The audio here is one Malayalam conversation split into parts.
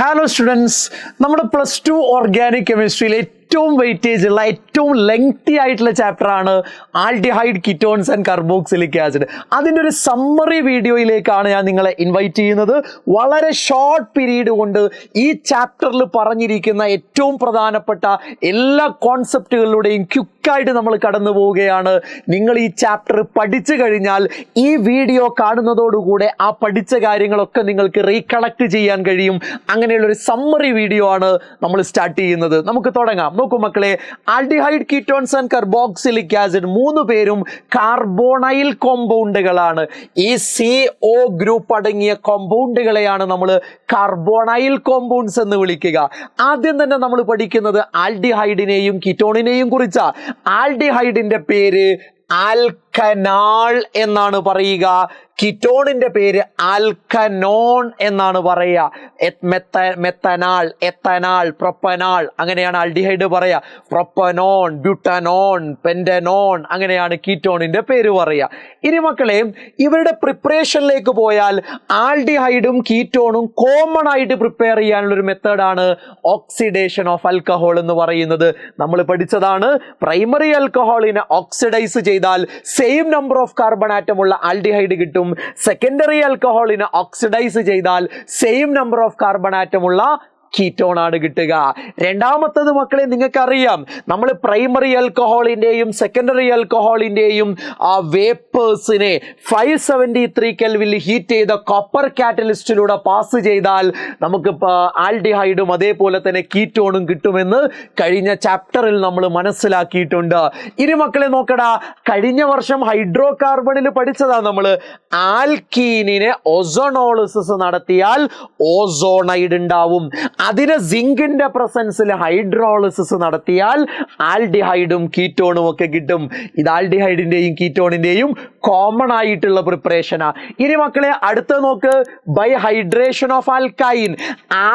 ഹലോ സ്റ്റുഡൻസ്, നമ്മുടെ +2 ഓർഗാനിക് കെമിസ്ട്രിയിലെ ഏറ്റവും വെയിറ്റേജ് ഉള്ള ഏറ്റവും ലെങ്തി ആയിട്ടുള്ള ചാപ്റ്റർ ആണ് aldehyde, ketones and carboxylic acid. അതിൻ്റെ ഒരു സമ്മറി വീഡിയോയിലേക്കാണ് ഞാൻ നിങ്ങളെ ഇൻവൈറ്റ് ചെയ്യുന്നത്. വളരെ ഷോർട്ട് പീരീഡ് കൊണ്ട് ഈ ചാപ്റ്ററിൽ പറഞ്ഞിരിക്കുന്ന ഏറ്റവും പ്രധാനപ്പെട്ട എല്ലാ കോൺസെപ്റ്റുകളിലൂടെയും ക്വിക്കായിട്ട് നമ്മൾ കടന്നു പോവുകയാണ്. നിങ്ങൾ ഈ ചാപ്റ്റർ പഠിച്ചു കഴിഞ്ഞാൽ ഈ വീഡിയോ കാണുന്നതോടുകൂടെ ആ പഠിച്ച കാര്യങ്ങളൊക്കെ നിങ്ങൾക്ക് റീകളക്ട് ചെയ്യാൻ കഴിയും. അങ്ങനെയുള്ള ഒരു സമ്മറി വീഡിയോ ആണ് നമ്മൾ സ്റ്റാർട്ട് ചെയ്യുന്നത്. നമുക്ക് തുടങ്ങാം. നോക്കൂ മക്കളെ, aldehyde, ketones and carboxylic acid മൂന്ന് പേരും കാർബോണൈൽ കോമ്പൗണ്ടുകളാണ്. ഈ CO ഗ്രൂപ്പ് അടങ്ങിയ കോമ്പൗണ്ടുകളെയാണ് നമ്മൾ കാർബോണൈൽ കോമ്പൗണ്ട്സ് എന്ന് വിളിക്കുക. ആദ്യം തന്നെ നമ്മൾ പഠിക്കുന്നത് ആൽഡിഹൈഡിനെയും കീറ്റോണിനെയും കുറിച്ചാ. ആൽഡിഹൈഡിന്റെ പേര് ആൽക്കനാൾ എന്നാണ് പറയുക. കീറ്റോണിന്റെ പേര് ആൽക്കനോൺ എന്നാണ് പറയുക. മെത്തനാൾ, എത്തനാൾ, പ്രൊപ്പനാൾ, അങ്ങനെയാണ് ആൽഡിഹൈഡ് പറയുക. പ്രൊപ്പനോൺ, ബ്യൂട്ടനോൺ, പെന്റനോൺ, അങ്ങനെയാണ് കീറ്റോണിന്റെ പേര് പറയുക. ഇനി മക്കളെ, ഇവരുടെ പ്രിപ്പറേഷനിലേക്ക് പോയാൽ ആൽഡിഹൈഡും കീറ്റോണും കോമൺ ആയിട്ട് പ്രിപ്പയർ ചെയ്യാനുള്ള ഒരു മെത്തേഡാണ് ഓക്സിഡേഷൻ ഓഫ് ആൽക്കഹോൾ എന്ന് പറയുന്നത്. നമ്മൾ പഠിച്ചതാണ്. പ്രൈമറി ആൽക്കഹോളിനെ ഓക്സിഡൈസ് ചെയ്താൽ same number of carbon atom ഉള്ള ആൽഡിഹൈഡ് കിട്ടും. സെക്കൻഡറി ആൽക്കഹോളിനെ ഓക്സിഡൈസ് ചെയ്താൽ same number of carbon atom ഉള്ള കീറ്റോൺ ആണ് കിട്ടുക. രണ്ടാമത്തത് മക്കളെ, നിങ്ങൾക്കറിയാം, നമ്മൾ പ്രൈമറി ആൽക്കഹോളിന്റെയും സെക്കൻഡറി ആൽക്കഹോളിന്റെയും വേപ്പേഴ്സിനെ 573 കെൽവിനിൽ ഹീറ്റ് ചെയ്ത കോപ്പർ കാറ്റലിസ്റ്റിലൂടെ പാസ് ചെയ്താൽ നമുക്ക് ആൽഡിഹൈഡും അതേപോലെ തന്നെ കീറ്റോണും കിട്ടുമെന്ന് കഴിഞ്ഞ ചാപ്റ്ററിൽ നമ്മൾ മനസ്സിലാക്കിയിട്ടുണ്ട്. ഇനി മക്കളെ നോക്കടാ, കഴിഞ്ഞ വർഷം ഹൈഡ്രോ കാർബണിൽ പഠിച്ചതാ നമ്മൾ. ആൽക്കീനിനെ ഓസോണോളിസിസ് നടത്തിയാൽ ഓസോണൈഡ് ഉണ്ടാവും. അതിന് സിങ്കിന്റെ പ്രസൻസിൽ ഹൈഡ്രോളിസിസ് നടത്തിയാൽ ആൽഡിഹൈഡും കീറ്റോണും ഒക്കെ കിട്ടും. ഇത് ആൽഡിഹൈഡിന്റെയും കീറ്റോണിന്റെയും കോമൺ ആയിട്ടുള്ള പ്രിപ്പറേഷനാ. ഇനി മക്കളെ അടുത്ത നോക്ക്, ബൈ ഹൈഡ്രേഷൻ ഓഫ് ആൽക്കൈൻ.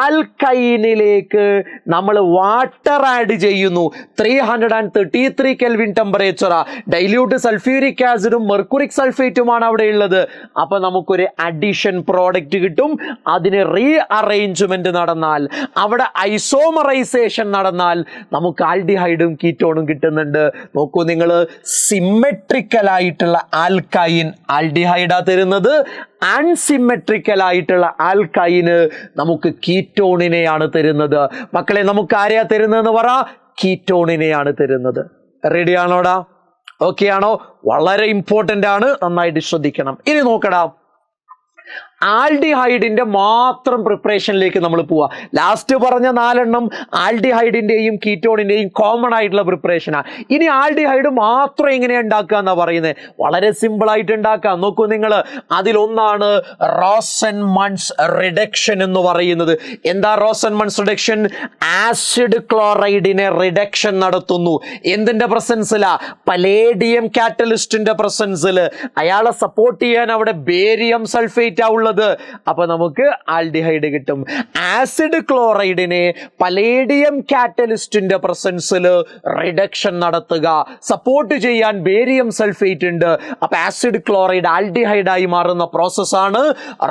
ആൽക്കൈനിലേക്ക് നമ്മൾ വാട്ടർ ആഡ് ചെയ്യുന്നു. 333 കെൽവിൻ ടെമ്പറേച്ചറാ. ഡൈല്യൂട്ട് സൾഫ്യൂരിക് ആസിഡും മെർക്കുറിക് സൾഫേറ്റുമാണ് അവിടെ ഉള്ളത്. അപ്പൊ നമുക്കൊരു അഡീഷൻ പ്രോഡക്റ്റ് കിട്ടും. അതിന് റീ അറേഞ്ച്മെന്റ് നടന്നാൽ, അവിടെ ഐസോമറൈസേഷൻ നടന്നാൽ നമുക്ക് ആൽഡിഹൈഡും കീറ്റോണും കിട്ടുന്നുണ്ട്. നോക്കൂ നിങ്ങൾ, സിമെട്രിക്കൽ ആയിട്ടുള്ള ആൽക്കൈൻ ആൽഡിഹൈഡാ തരുന്നത്. അൺസിമെട്രിക്കൽ ആയിട്ടുള്ള ആൽക്കൈന് നമുക്ക് കീറ്റോണിനെയാണ് തരുന്നത്. മക്കളെ, നമുക്ക് ആരെയാ തരുന്നതെന്ന് പറ? കീറ്റോണിനെയാണ് തരുന്നത്. റെഡി ആണോടാ? ഓക്കെ ആണോ? വളരെ ഇമ്പോർട്ടന്റ് ആണ്, നന്നായിട്ട് ശ്രദ്ധിക്കണം. ഇനി നോക്കടാ, ആൽഡിഹൈഡിന്റെ മാത്രം പ്രിപ്പറേഷനിലേക്ക് നമ്മൾ പോവാ. ലാസ്റ്റ് പറഞ്ഞ 4 ആൽഡിഹൈഡിന്റെയും കീറ്റോണിന്റെയും കോമൺ ആയിട്ടുള്ള പ്രിപ്പറേഷനാണ്. ഇനി ആൽഡിഹൈഡ് മാത്രം എങ്ങനെ ഉണ്ടാക്കുക എന്നാ പറയുന്നത്? വളരെ സിമ്പിൾ ആയിട്ട് ഉണ്ടാക്കാം. നോക്കൂ നിങ്ങൾ, അതിലൊന്നാണ് റോസൻമൺസ് റിഡക്ഷൻ എന്ന് പറയുന്നത്. എന്താ റോസൻമൺസ് റിഡക്ഷൻ? ആസിഡ് ക്ലോറൈഡിനെ റിഡക്ഷൻ നടത്തുന്നു. എന്തിന്റെ പ്രസൻസിലാ? പലേഡിയം കാറ്റലിസ്റ്റിന്റെ പ്രസൻസിൽ. അയാളെ സപ്പോർട്ട് ചെയ്യാൻ അവിടെ ബേരിയം സൾഫേറ്റ് ഉള്ളത്. അപ്പൊ നമുക്ക് ആൽഡിഹൈഡ് കിട്ടും. ആസിഡ് ക്ലോറൈഡിനെ പലേഡിയം കാറ്റലിസ്റ്റിന്റെ പ്രസൻസിൽ റിഡക്ഷൻ നടത്തുക, സപ്പോർട്ട് ചെയ്യാൻ ബേരിയം സൾഫേറ്റ് ഉണ്ട്. അപ്പൊ ആസിഡ് ക്ലോറൈഡ് ആൽഡിഹൈഡായി മാറുന്ന പ്രോസസ്സാണ്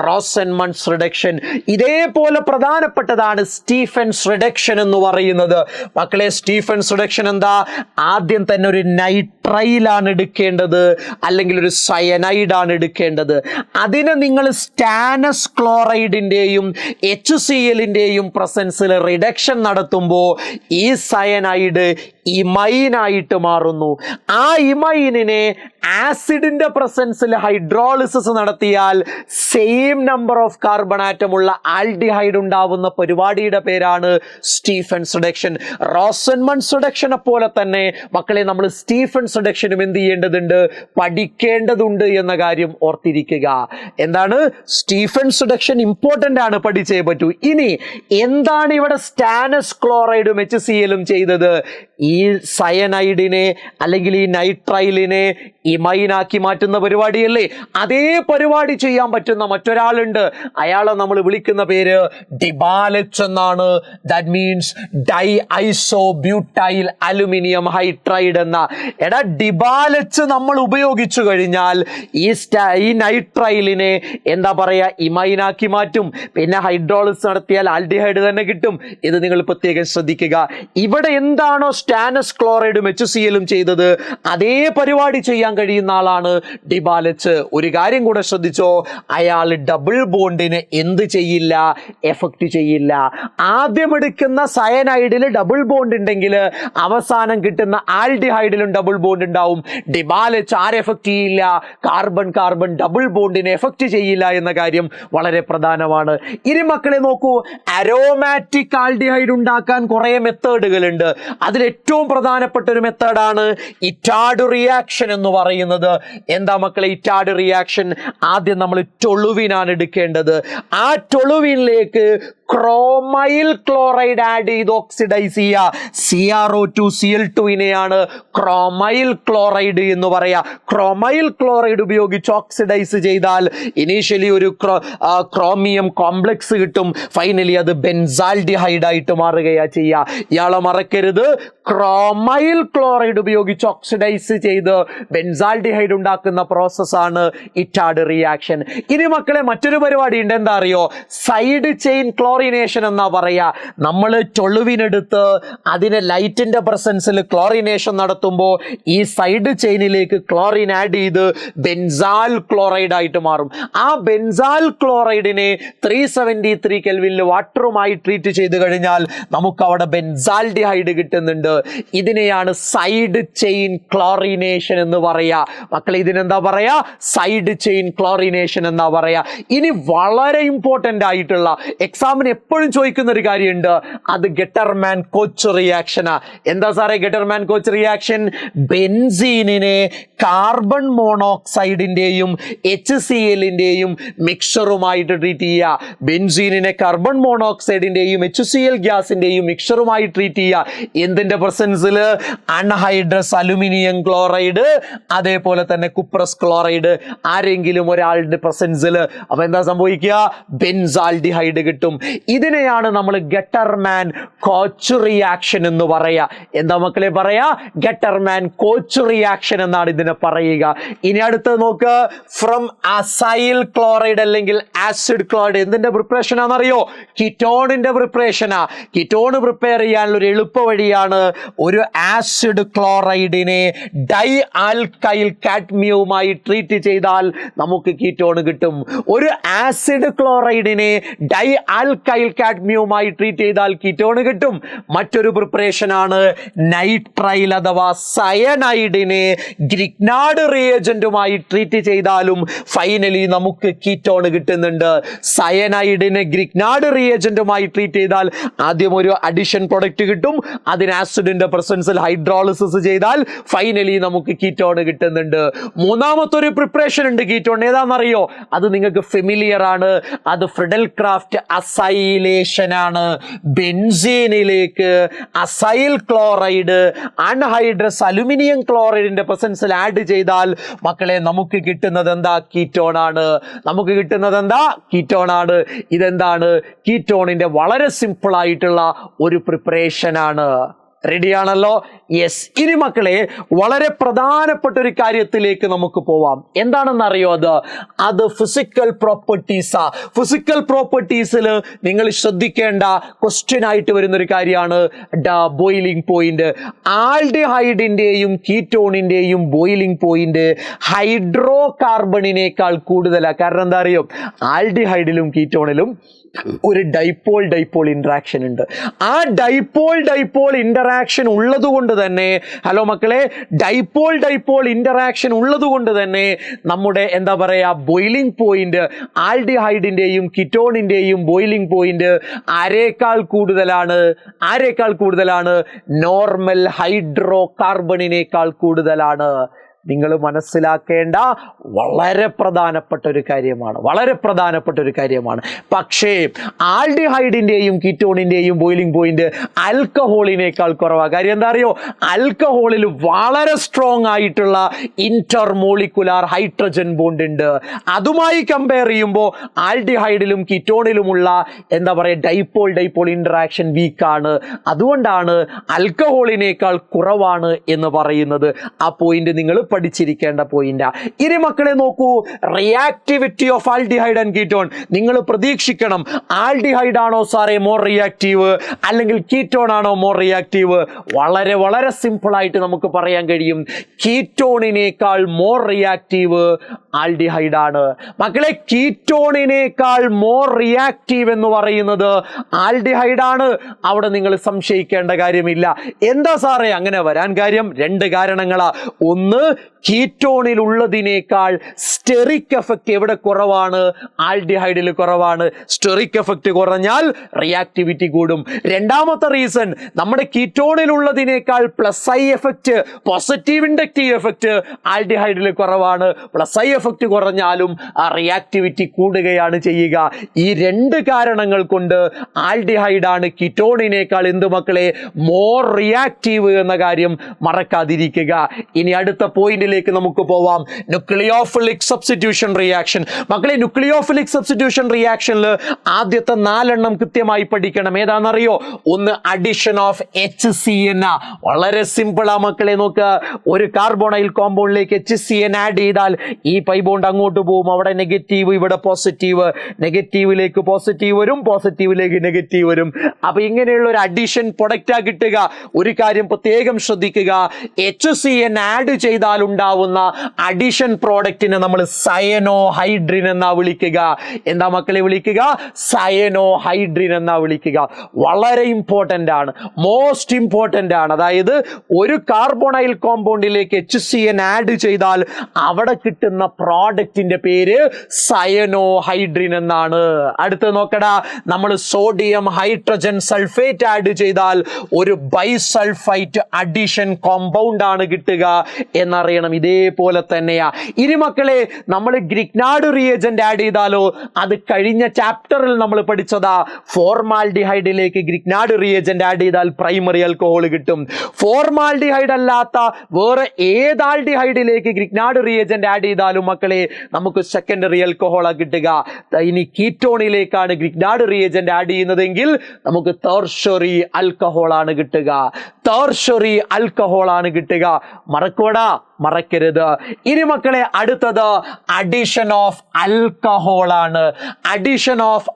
റോസൻമൺസ് റിഡക്ഷൻ. ഇതേപോലെ പ്രധാനപ്പെട്ടതാണ് സ്റ്റീഫൻസ് റിഡക്ഷൻ എന്ന് പറയുന്നത്. മക്കളെ, സ്റ്റീഫൻസ് റിഡക്ഷൻ എന്താ? ആദ്യം തന്നെ ഒരു നൈട്രൈലാണ് എടുക്കേണ്ടത്, അല്ലെങ്കിൽ ഒരു സയനൈഡ് ആണ് എടുക്കേണ്ടത്. അതിനെ നിങ്ങൾ സ്റ്റാനസ് ക്ലോറൈഡിന്റെയും HCl പ്രസൻസിൽ റിഡക്ഷൻ നടത്തുമ്പോൾ ഈ സയനൈഡ് ഇമൈനായിട്ട് മാറുന്നു. ആ ഇമൈനിനെ ആസിഡിന്റെ പ്രസൻസിൽ ഹൈഡ്രോളിസിസ് നടത്തിയാൽ same number of carbon atom ഉള്ള ആൽഡിഹൈഡ് ഉണ്ടാവുന്ന പരിപാടിയുടെ പേരാണ് സ്റ്റീഫൻസ് റിഡക്ഷൻ. റോസൻമൺസ് റിഡക്ഷനെ പോലെ തന്നെ മക്കളെ, നമ്മൾ സ്റ്റീഫൻസ് റിഡക്ഷനും എന്ത് ചെയ്യേണ്ടതുണ്ട്? പഠിക്കേണ്ടതുണ്ട് എന്ന കാര്യം ഓർത്തിരിക്കുക. എന്താണ് സ്റ്റീഫൻസ് റിഡക്ഷൻ? ഇമ്പോർട്ടന്റ് ആണ്, പഠിച്ചേ പറ്റൂ. ഇനി എന്താണ് ഇവിടെ സ്റ്റാനസ് ക്ലോറൈഡും HCl ചെയ്തത്? ഈ സയനൈഡിനെ അല്ലെങ്കിൽ ഈ നൈട്രൈലിനെ ഇമൈനാക്കി മാറ്റുന്ന പരിപാടിയല്ലേ? അതേ പരിപാടി ചെയ്യാൻ പറ്റുന്ന മറ്റൊരാളുണ്ട്. അയാളെ നമ്മൾ വിളിക്കുന്ന പേര് ഡിബാലെച്ച് എന്നാണ്. That means di iso butyl aluminium hydride എന്ന. എടാ, ഡിബാലെച്ച് നമ്മൾ ഉപയോഗിച്ചു കഴിഞ്ഞാൽ ഈ നൈട്രൈലിനെ എന്താ പറയാ, ഇമൈനാക്കി മാറ്റും. പിന്നെ ഹൈഡ്രോളിസ് നടത്തിയാൽ ആൽഡിഹൈഡ് തന്നെ കിട്ടും. ഇത് നിങ്ങൾ പ്രത്യേകം ശ്രദ്ധിക്കുക. ഇവിടെ എന്താണോ സ്റ്റാനസ് ക്ലോറൈഡും HCl ചെയ്തത്, അതേ പരിപാടി ചെയ്യാൻ കഴിയുന്ന ആളാണ് ഡിബാലെച്ച്. ഒരു കാര്യം കൂടെ ശ്രദ്ധിച്ചോ, അയാൾ ഡബിൾ ബോണ്ടിന് എന്ത് ചെയ്യില്ല, എഫക്ട് ചെയ്യില്ല. ആദ്യം എടുക്കുന്ന സയനൈഡിൽ ഡബിൾ ബോണ്ട് ഉണ്ടെങ്കിൽ അവസാനം കിട്ടുന്ന ആൽഡിഹൈഡിലും ഡബിൾ ബോണ്ട് ഉണ്ടാവും. ഡിബാലെച്ച് ആരെ എഫക്ട് ചെയ്യില്ല, കാർബൺ കാർബൺ ഡബിൾ ബോണ്ടിനെ എഫക്ട് ചെയ്യില്ല എന്ന കാര്യം വളരെ പ്രധാനമാണ്. ഇനി മക്കളെ നോക്കൂ, അരോമാറ്റിക് ആൽഡിഹൈഡ് ഉണ്ടാക്കാൻ കുറെ മെത്തേഡുകൾ ഉണ്ട്. അതിൽ ഏറ്റവും പ്രധാനപ്പെട്ട ഒരു മെത്തേഡാണ് ഇറ്റാഡ് റിയാക്ഷൻ എന്ന് പറയുന്നത്. എന്താ മക്കളെ ഇറ്റാഡ് റിയാക്ഷൻ? ആദ്യം നമ്മൾ ടൊളുവിനാണ് എടുക്കേണ്ടത്. ആ ടൊളുവിനിലേക്ക് ക്രോമൈൽ ക്ലോറൈഡ് ആഡ് ചെയ്ത് ഓക്സിഡൈസ് ചെയ്യുക. CrO2Cl2നെയാണ് ക്രോമൈൽ ക്ലോറൈഡ് എന്ന് പറയാ. ക്രോമൈൽ ക്ലോറൈഡ് ഉപയോഗിച്ച് ഓക്സിഡൈസ് ചെയ്താൽ ഇനീഷ്യലി ഒരു ക്രോമിയം കോംപ്ലക്സ് കിട്ടും. ഫൈനലി അത് ബെൻസാൽഡിഹൈഡ് ആയിട്ട് മാറുകയാ ചെയ്യുക. ഇയാളെ മറക്കരുത്, ക്രോമൈൽ ക്ലോറൈഡ് ഉപയോഗിച്ച് ഓക്സിഡൈസ് ചെയ്ത് ബെൻസാൽഡിഹൈഡ് ഉണ്ടാക്കുന്ന പ്രോസസ്സാണ് ഇറ്റാഡ് റിയാക്ഷൻ. ഇനി മക്കളെ മറ്റൊരു പരിപാടി ഉണ്ട്. എന്താ അറിയോ? സൈഡ് ചെയിൻ ക്ലോറിനേഷൻ എന്നാ പറയാ. നമ്മൾ ടൊളുവിനെടുത്ത് അതിനെ ലൈറ്റിന്റെ പ്രസൻസിൽ ക്ലോറിനേഷൻ നടത്തുമ്പോൾ ഈ സൈഡ് ചെയിനിലേക്ക് ക്ലോറിൻ ആഡ് ചെയ്ത് ബെൻസാൽ ക്ലോറൈഡ് ആയിട്ട് മാറും. ആ ബെൻസാൽ ക്ലോറൈഡിനെ 373 കെൽവിനിൽ വാട്ടറുമായി ട്രീറ്റ് ചെയ്ത് കഴിഞ്ഞാൽ നമുക്ക് അവിടെ ബെൻസാൽഡിഹൈഡ് കിട്ടുന്നുണ്ട്. ഇതിനെയാണ് സൈഡ് ചെയിൻ ക്ലോറിനേഷൻ എന്ന് പറയാ. മക്കളെ ഇതിനെന്താ പറയാ? സൈഡ് ചെയിൻ ക്ലോറിനേഷൻ എന്നാ പറയാ. ഇനി വളരെ ഇമ്പോർട്ടന്റ് ആയിട്ടുള്ള എക്സാമിന് എപ്പോഴും ചോദിക്കുന്ന ഒരു കാര്യമുണ്ട്. അത് ഗെറ്റർമാൻ കോച്ച് റിയാക്ഷനാ. എന്താ സാറേ ഗെറ്റർമാൻ കോച്ച് റിയാക്ഷൻ? ബെൻസീനിനെ കാർബൺ മോണോക്സൈഡിന്റെയും HClന്റെയും മിക്സറുമായിട്ട് ട്രീറ്റ് ചെയ്യുക. ബെൻസീനിനെ കാർബൺ മോണോക്സൈഡിന്റെയും HCl ഗ്യാസിന്റെയും മിക്സറുമായി ട്രീറ്റ് ചെയ്യുക. എന്തിന്റെ പ്രസൻസിൽ? അൺഹൈഡ്രസ് അലുമിനിയം ക്ലോറൈഡ്, അതേപോലെ തന്നെ കുപ്രസ് ക്ലോറൈഡ്, ആരെങ്കിലും ഒരാളുടെ പ്രസൻസിൽ. അപ്പൊ എന്താ സംഭവിക്കുക? ബെൻസാൽഡിഹൈഡ് കിട്ടും. ഇതിനെയാണ് നമ്മൾ ഗെറ്റർമാൻ കോച്ച് റിയാക്ഷൻ എന്ന് പറയാ. എന്താ മക്കളെ പറയാ? ഗെറ്റർമാൻ കോച്ച് റിയാക്ഷൻ എന്നാണ് ഇതിനെ പറയുക. ഇനി അടുത്ത് നോക്ക്, ഫ്രം അസൈൽ ക്ലോറൈഡ് അല്ലെങ്കിൽ ആസിഡ് ക്ലോറൈഡ് എന്തിന്റെ പ്രിപ്പറേഷൻ ആണെന്നറിയോ? കിറ്റോണിന്റെ പ്രിപ്പറേഷനാ. കിറ്റോൺ പ്രിപ്പയർ ചെയ്യാനുള്ള ഒരു എളുപ്പ വഴിയാണ് ഒരു ആസിഡ് ക്ലോറൈഡിനെ ഡൈ ആൽക്കൈൽ കാഡ്മിയവുമായി ട്രീറ്റ് ചെയ്താൽ നമുക്ക് കീറ്റോൺ കിട്ടും. ഒരു ആസിഡ് ക്ലോറൈഡിനെ ഡൈ ആൽക്കൈൽ കാഡ്മിയവുമായി ട്രീറ്റ് ചെയ്താൽ കീറ്റോൺ കിട്ടും. മറ്റൊരു പ്രിപ്പറേഷൻ ആണ് നൈട്രൈൽ അഥവാ സയനൈഡിനെ ഗ്രിഗ്നാർഡ് റിയേജന്റുമായി ട്രീറ്റ് ചെയ്താലും ഫൈനലി നമുക്ക് കീറ്റോൺ കിട്ടുന്നുണ്ട്. സയനൈഡിനെ ഗ്രിഗ്നാർഡ് റിയേജന്റുമായി ട്രീറ്റ് ചെയ്താൽ ആദ്യം ഒരു അഡിഷൻ പ്രൊഡക്റ്റ് കിട്ടും. അതിന് ആസിഡിന്റെ പ്രസൻസിൽ ഹൈഡ്രോളിസിസ് ചെയ്താൽ ഫൈനലി നമുക്ക് കീറ്റോൺ കിട്ടുന്നുണ്ട്. മൂന്നാമത്തെ ഒരു പ്രിപ്പറേഷൻ ഉണ്ട് കീറ്റോൺ. ഏതാണെന്നറിയോ? അത് നിങ്ങൾക്ക് ഫെമിലിയർ ആണ്. അത് ഫ്രിഡൽ ക്രാഫ്റ്റ് അസൈലേഷൻ ആണ്. ബെൻസീനിലേക്ക് അസൈൽ ക്ലോറൈഡ് അൺഹൈഡ്രസ് അലുമിനിയം ക്ലോറൈഡിന്റെ പ്രസൻസിൽ ആഡ് ചെയ്താൽ മക്കളെ നമുക്ക് കിട്ടുന്നത് എന്താ? കീറ്റോൺ ആണ്. നമുക്ക് കിട്ടുന്നത് എന്താ? കീറ്റോൺ ആണ്. ഇതെന്താണ്? കീറ്റോണിന്റെ വളരെ സിമ്പിൾ ആയിട്ടുള്ള ഒരു പ്രിപ്പറേഷൻ ആണ്. റെഡിയാണല്ലോ? യെസ്. ഇനി മക്കളെ വളരെ പ്രധാനപ്പെട്ട ഒരു കാര്യത്തിലേക്ക് നമുക്ക് പോവാം. എന്താണെന്ന് അറിയോ? അത് ഫിസിക്കൽ പ്രോപ്പർട്ടീസാ. ഫിസിക്കൽ പ്രോപ്പർട്ടീസിൽ നിങ്ങൾ ശ്രദ്ധിക്കേണ്ട ക്വസ്റ്റ്യൻ ആയിട്ട് വരുന്നൊരു കാര്യമാണ് ബോയിലിംഗ് പോയിന്റ്. ആൽഡിഹൈഡിന്റെയും കീറ്റോണിന്റെയും ബോയിലിംഗ് പോയിന്റ് ഹൈഡ്രോ കാർബണിനേക്കാൾ കൂടുതലാണ്. കാരണം എന്താ അറിയോ? ആൽഡിഹൈഡിലും കീറ്റോണിലും ഒരു ഡൈപോൾ ഇന്ററാക്ഷൻ ഉണ്ട്. ആ ഡൈപോൾ ഇന്ററാക്ഷൻ ഉള്ളത് കൊണ്ട് തന്നെ, ഹലോ മക്കളെ, ഡൈപോൾ ഇന്ററാക്ഷൻ ഉള്ളത് കൊണ്ട് തന്നെ നമ്മുടെ എന്താ പറയാ ബോയിലിംഗ് പോയിന്റ്, ആൽഡിഹൈഡിന്റെയും കിറ്റോണിന്റെയും ബോയിലിംഗ് പോയിന്റ് ആരേക്കാൾ കൂടുതലാണ്? നോർമൽ ഹൈഡ്രോ കാർബണിനേക്കാൾ കൂടുതലാണ്. നിങ്ങൾ മനസ്സിലാക്കേണ്ട വളരെ പ്രധാനപ്പെട്ട ഒരു കാര്യമാണ്. പക്ഷേ ആൽഡിഹൈഡിന്റെയും കീറ്റോണിന്റെയും ബോയിലിംഗ് പോയിന്റ് ആൽക്കഹോളിനേക്കാൾ കുറവാണ്. കാര്യം എന്താ അറിയോ? ആൽക്കഹോളിൽ വളരെ സ്ട്രോങ് ആയിട്ടുള്ള ഇന്റർമോളിക്കുലാർ ഹൈഡ്രജൻ ബോണ്ട് ഉണ്ട്. അതുമായി കമ്പയർ ചെയ്യുമ്പോൾ ആൽഡിഹൈഡിലും കീറ്റോണിലുമുള്ള എന്താ പറയുക ഡൈപോൾ ഇന്ററാക്ഷൻ വീക്കാണ്. അതുകൊണ്ടാണ് ആൽക്കഹോളിനേക്കാൾ കുറവാണ് എന്ന് പറയുന്നത്. ആ പോയിന്റ് നിങ്ങൾ പഠിച്ചിരിക്കേണ്ട പോയിന്റാ. ഇനി മക്കളെ നോക്കൂ, reactivity of aldehyde and ketone. നിങ്ങൾ പ്രതീക്ഷിക്കണം, ആൽഡിഹൈഡ് ആണോ സാറേ മോർ റിയാക്റ്റീവ് അല്ലെങ്കിൽ കീറ്റോൺ ആണോ മോർ റിയാക്റ്റീവ്? വളരെ വളരെ സിമ്പിൾ ആയിട്ട് നമുക്ക് പറയാൻ കഴിയും, കീറ്റോണിനേക്കാൾ മോർ റിയാക്റ്റീവ് ആൽഡിഹൈഡ് ആണ്. മക്കളെ, കീറ്റോണിനേക്കാൾ മോർ റിയാക്റ്റീവ് എന്ന് പറയുന്നത് ആൽഡിഹൈഡ് ആണ്. അവിടെ നിങ്ങൾ സംശയിക്കേണ്ട കാര്യമില്ല. എന്താ സാറേ അങ്ങനെ വരാൻ കാര്യം? രണ്ട് കാരണങ്ങളാ. ഒന്ന്, കീറ്റോണിൽ ഉള്ളതിനേക്കാൾ സ്റ്റെറിക് എഫക്റ്റ് എവിടെ കുറവാണ്? ആൽഡിഹൈഡിൽ കുറവാണ്. സ്റ്റെറിക് എഫക്റ്റ് കുറഞ്ഞാൽ റിയാക്ടിവിറ്റി കൂടും. രണ്ടാമത്തെ റീസൺ, നമ്മുടെ കീറ്റോണിൽ ഉള്ളതിനേക്കാൾ plus I effect, positive inductive effect ആൽഡിഹൈഡിൽ കുറവാണ്. പ്ലസ് ഐ എഫക്റ്റ് കുറഞ്ഞാലും ആ റിയാക്ടിവിറ്റി കൂടുകയാണ് ചെയ്യുക. ഈ രണ്ട് കാരണങ്ങൾ കൊണ്ട് ആൽഡിഹൈഡാണ് കീറ്റോണിനേക്കാൾ എന്ത് മക്കളെ മോർ റിയാക്റ്റീവ് എന്ന കാര്യം മറക്കാതിരിക്കുക. ഇനി അടുത്ത പോയിന്റിലേക്ക് നമുക്ക് പോവാം. Nucleophilic substitution reaction. മക്കളെ, ന്യൂക്ലിയോഫിലിക് സബ്സ്റ്റിറ്റ്യൂഷൻ റിയാക്ഷനിൽ ആദ്യത്തെ 4 എണ്ണം കൃത്യമായി പഠിക്കണം. ഏതാണെന്നറിയോ? ഒന്ന്, അഡിഷൻ ഓഫ് HCN. വളരെ സിമ്പിളാ മക്കളെ. നോക്കുക, ഒരു കാർബോണൈൽ കോമ്പൗണ്ടിലേക്ക് HCN ആഡ് ചെയ്താൽ ഈ പൈ ബോണ്ട് അങ്ങോട്ട് പോകും. അവിടെ നെഗറ്റീവ്, ഇവിടെ പോസിറ്റീവ്. നെഗറ്റീവിലേക്ക് പോസിറ്റീവ് വരും, പോസിറ്റീവിലേക്ക് നെഗറ്റീവ് വരും. അപ്പൊ ഇങ്ങനെയുള്ള ഒരു അഡിഷൻ പ്രൊഡക്റ്റാ കിട്ടുക. ഒരു കാര്യം പ്രത്യേകം ശ്രദ്ധിക്കുക, HCN ആഡ് ചെയ്താൽ ഉണ്ടാവുന്ന അഡിഷൻ പ്രോഡക്റ്റിനെ നമ്മൾ സയനോഹൈഡ്രിൻ എന്നാ വിളിക്കുക. എന്താ മക്കളെ വിളിക്കുക? സയനോഹൈഡ്രിൻ എന്നാ വിളിക്കുക. വളരെ ഇമ്പോർട്ടന്റ് ആണ്, മോസ്റ്റ് ഇമ്പോർട്ടന്റ് ആണ്. അതായത് ഒരു കാർബോണൈൽ കോമ്പൗണ്ടിലേക്ക് HCN ആഡ് ചെയ്താൽ അവിടെ കിട്ടുന്ന പ്രോഡക്റ്റിന്റെ പേര് സയനോഹൈഡ്രിൻ എന്നാണ്. അടുത്ത് നോക്കടാ, നമ്മൾ സോഡിയം ഹൈഡ്രജൻ സൾഫേറ്റ് ആഡ് ചെയ്താൽ ഒരു ബൈസൾഫൈറ്റ് അഡിഷൻ കോമ്പൗണ്ട് ആണ് കിട്ടുക എന്നറിയണം. ഇതേപോലെ തന്നെയാ. ഇനി മക്കളെ, നമ്മൾ ഗ്രിഗ്നാർഡ് റിയേജന്റ് ആഡ് ചെയ്താലോ? അത് കഴിഞ്ഞ ചാപ്റ്ററിൽ നമ്മൾ പഠിച്ചതാ. ഫോർമാൽഡിഹൈഡിലേക്ക് ഗ്രിഗ്നാർഡ് റിയേജന്റ് ആഡ് ചെയ്താൽ പ്രൈമറി ആൽക്കഹോൾ കിട്ടും. ഫോർമാൽഡിഹൈഡ് അല്ലാത്ത വേറെ ഏത് ആൽഡിഹൈഡിലേക്ക് ഗ്രിഗ്നാർഡ് റിയേജന്റ് ആഡ് ചെയ്താലും മക്കളെ നമുക്ക് സെക്കൻഡറി ആൽക്കഹോളാ കിട്ടുക. ഇനി കീറ്റോണിലേക്കാണ് ഗ്രിഗ്നാർഡ് റിയേജന്റ് ആഡ് ചെയ്യുന്നതെങ്കിൽ നമുക്ക് തെർഷ്യറി ആൽക്കഹോൾ ആണ് കിട്ടുക. തെർഷ്യറി ആൽക്കഹോൾ ആണ് കിട്ടുക. മറക്കരുത്. ഇനി മക്കളെ, അടുത്തത് അഡിഷൻ ഓഫ് ആൽക്കഹോൾ ആണ്. അഡിഷൻ ഓഫ്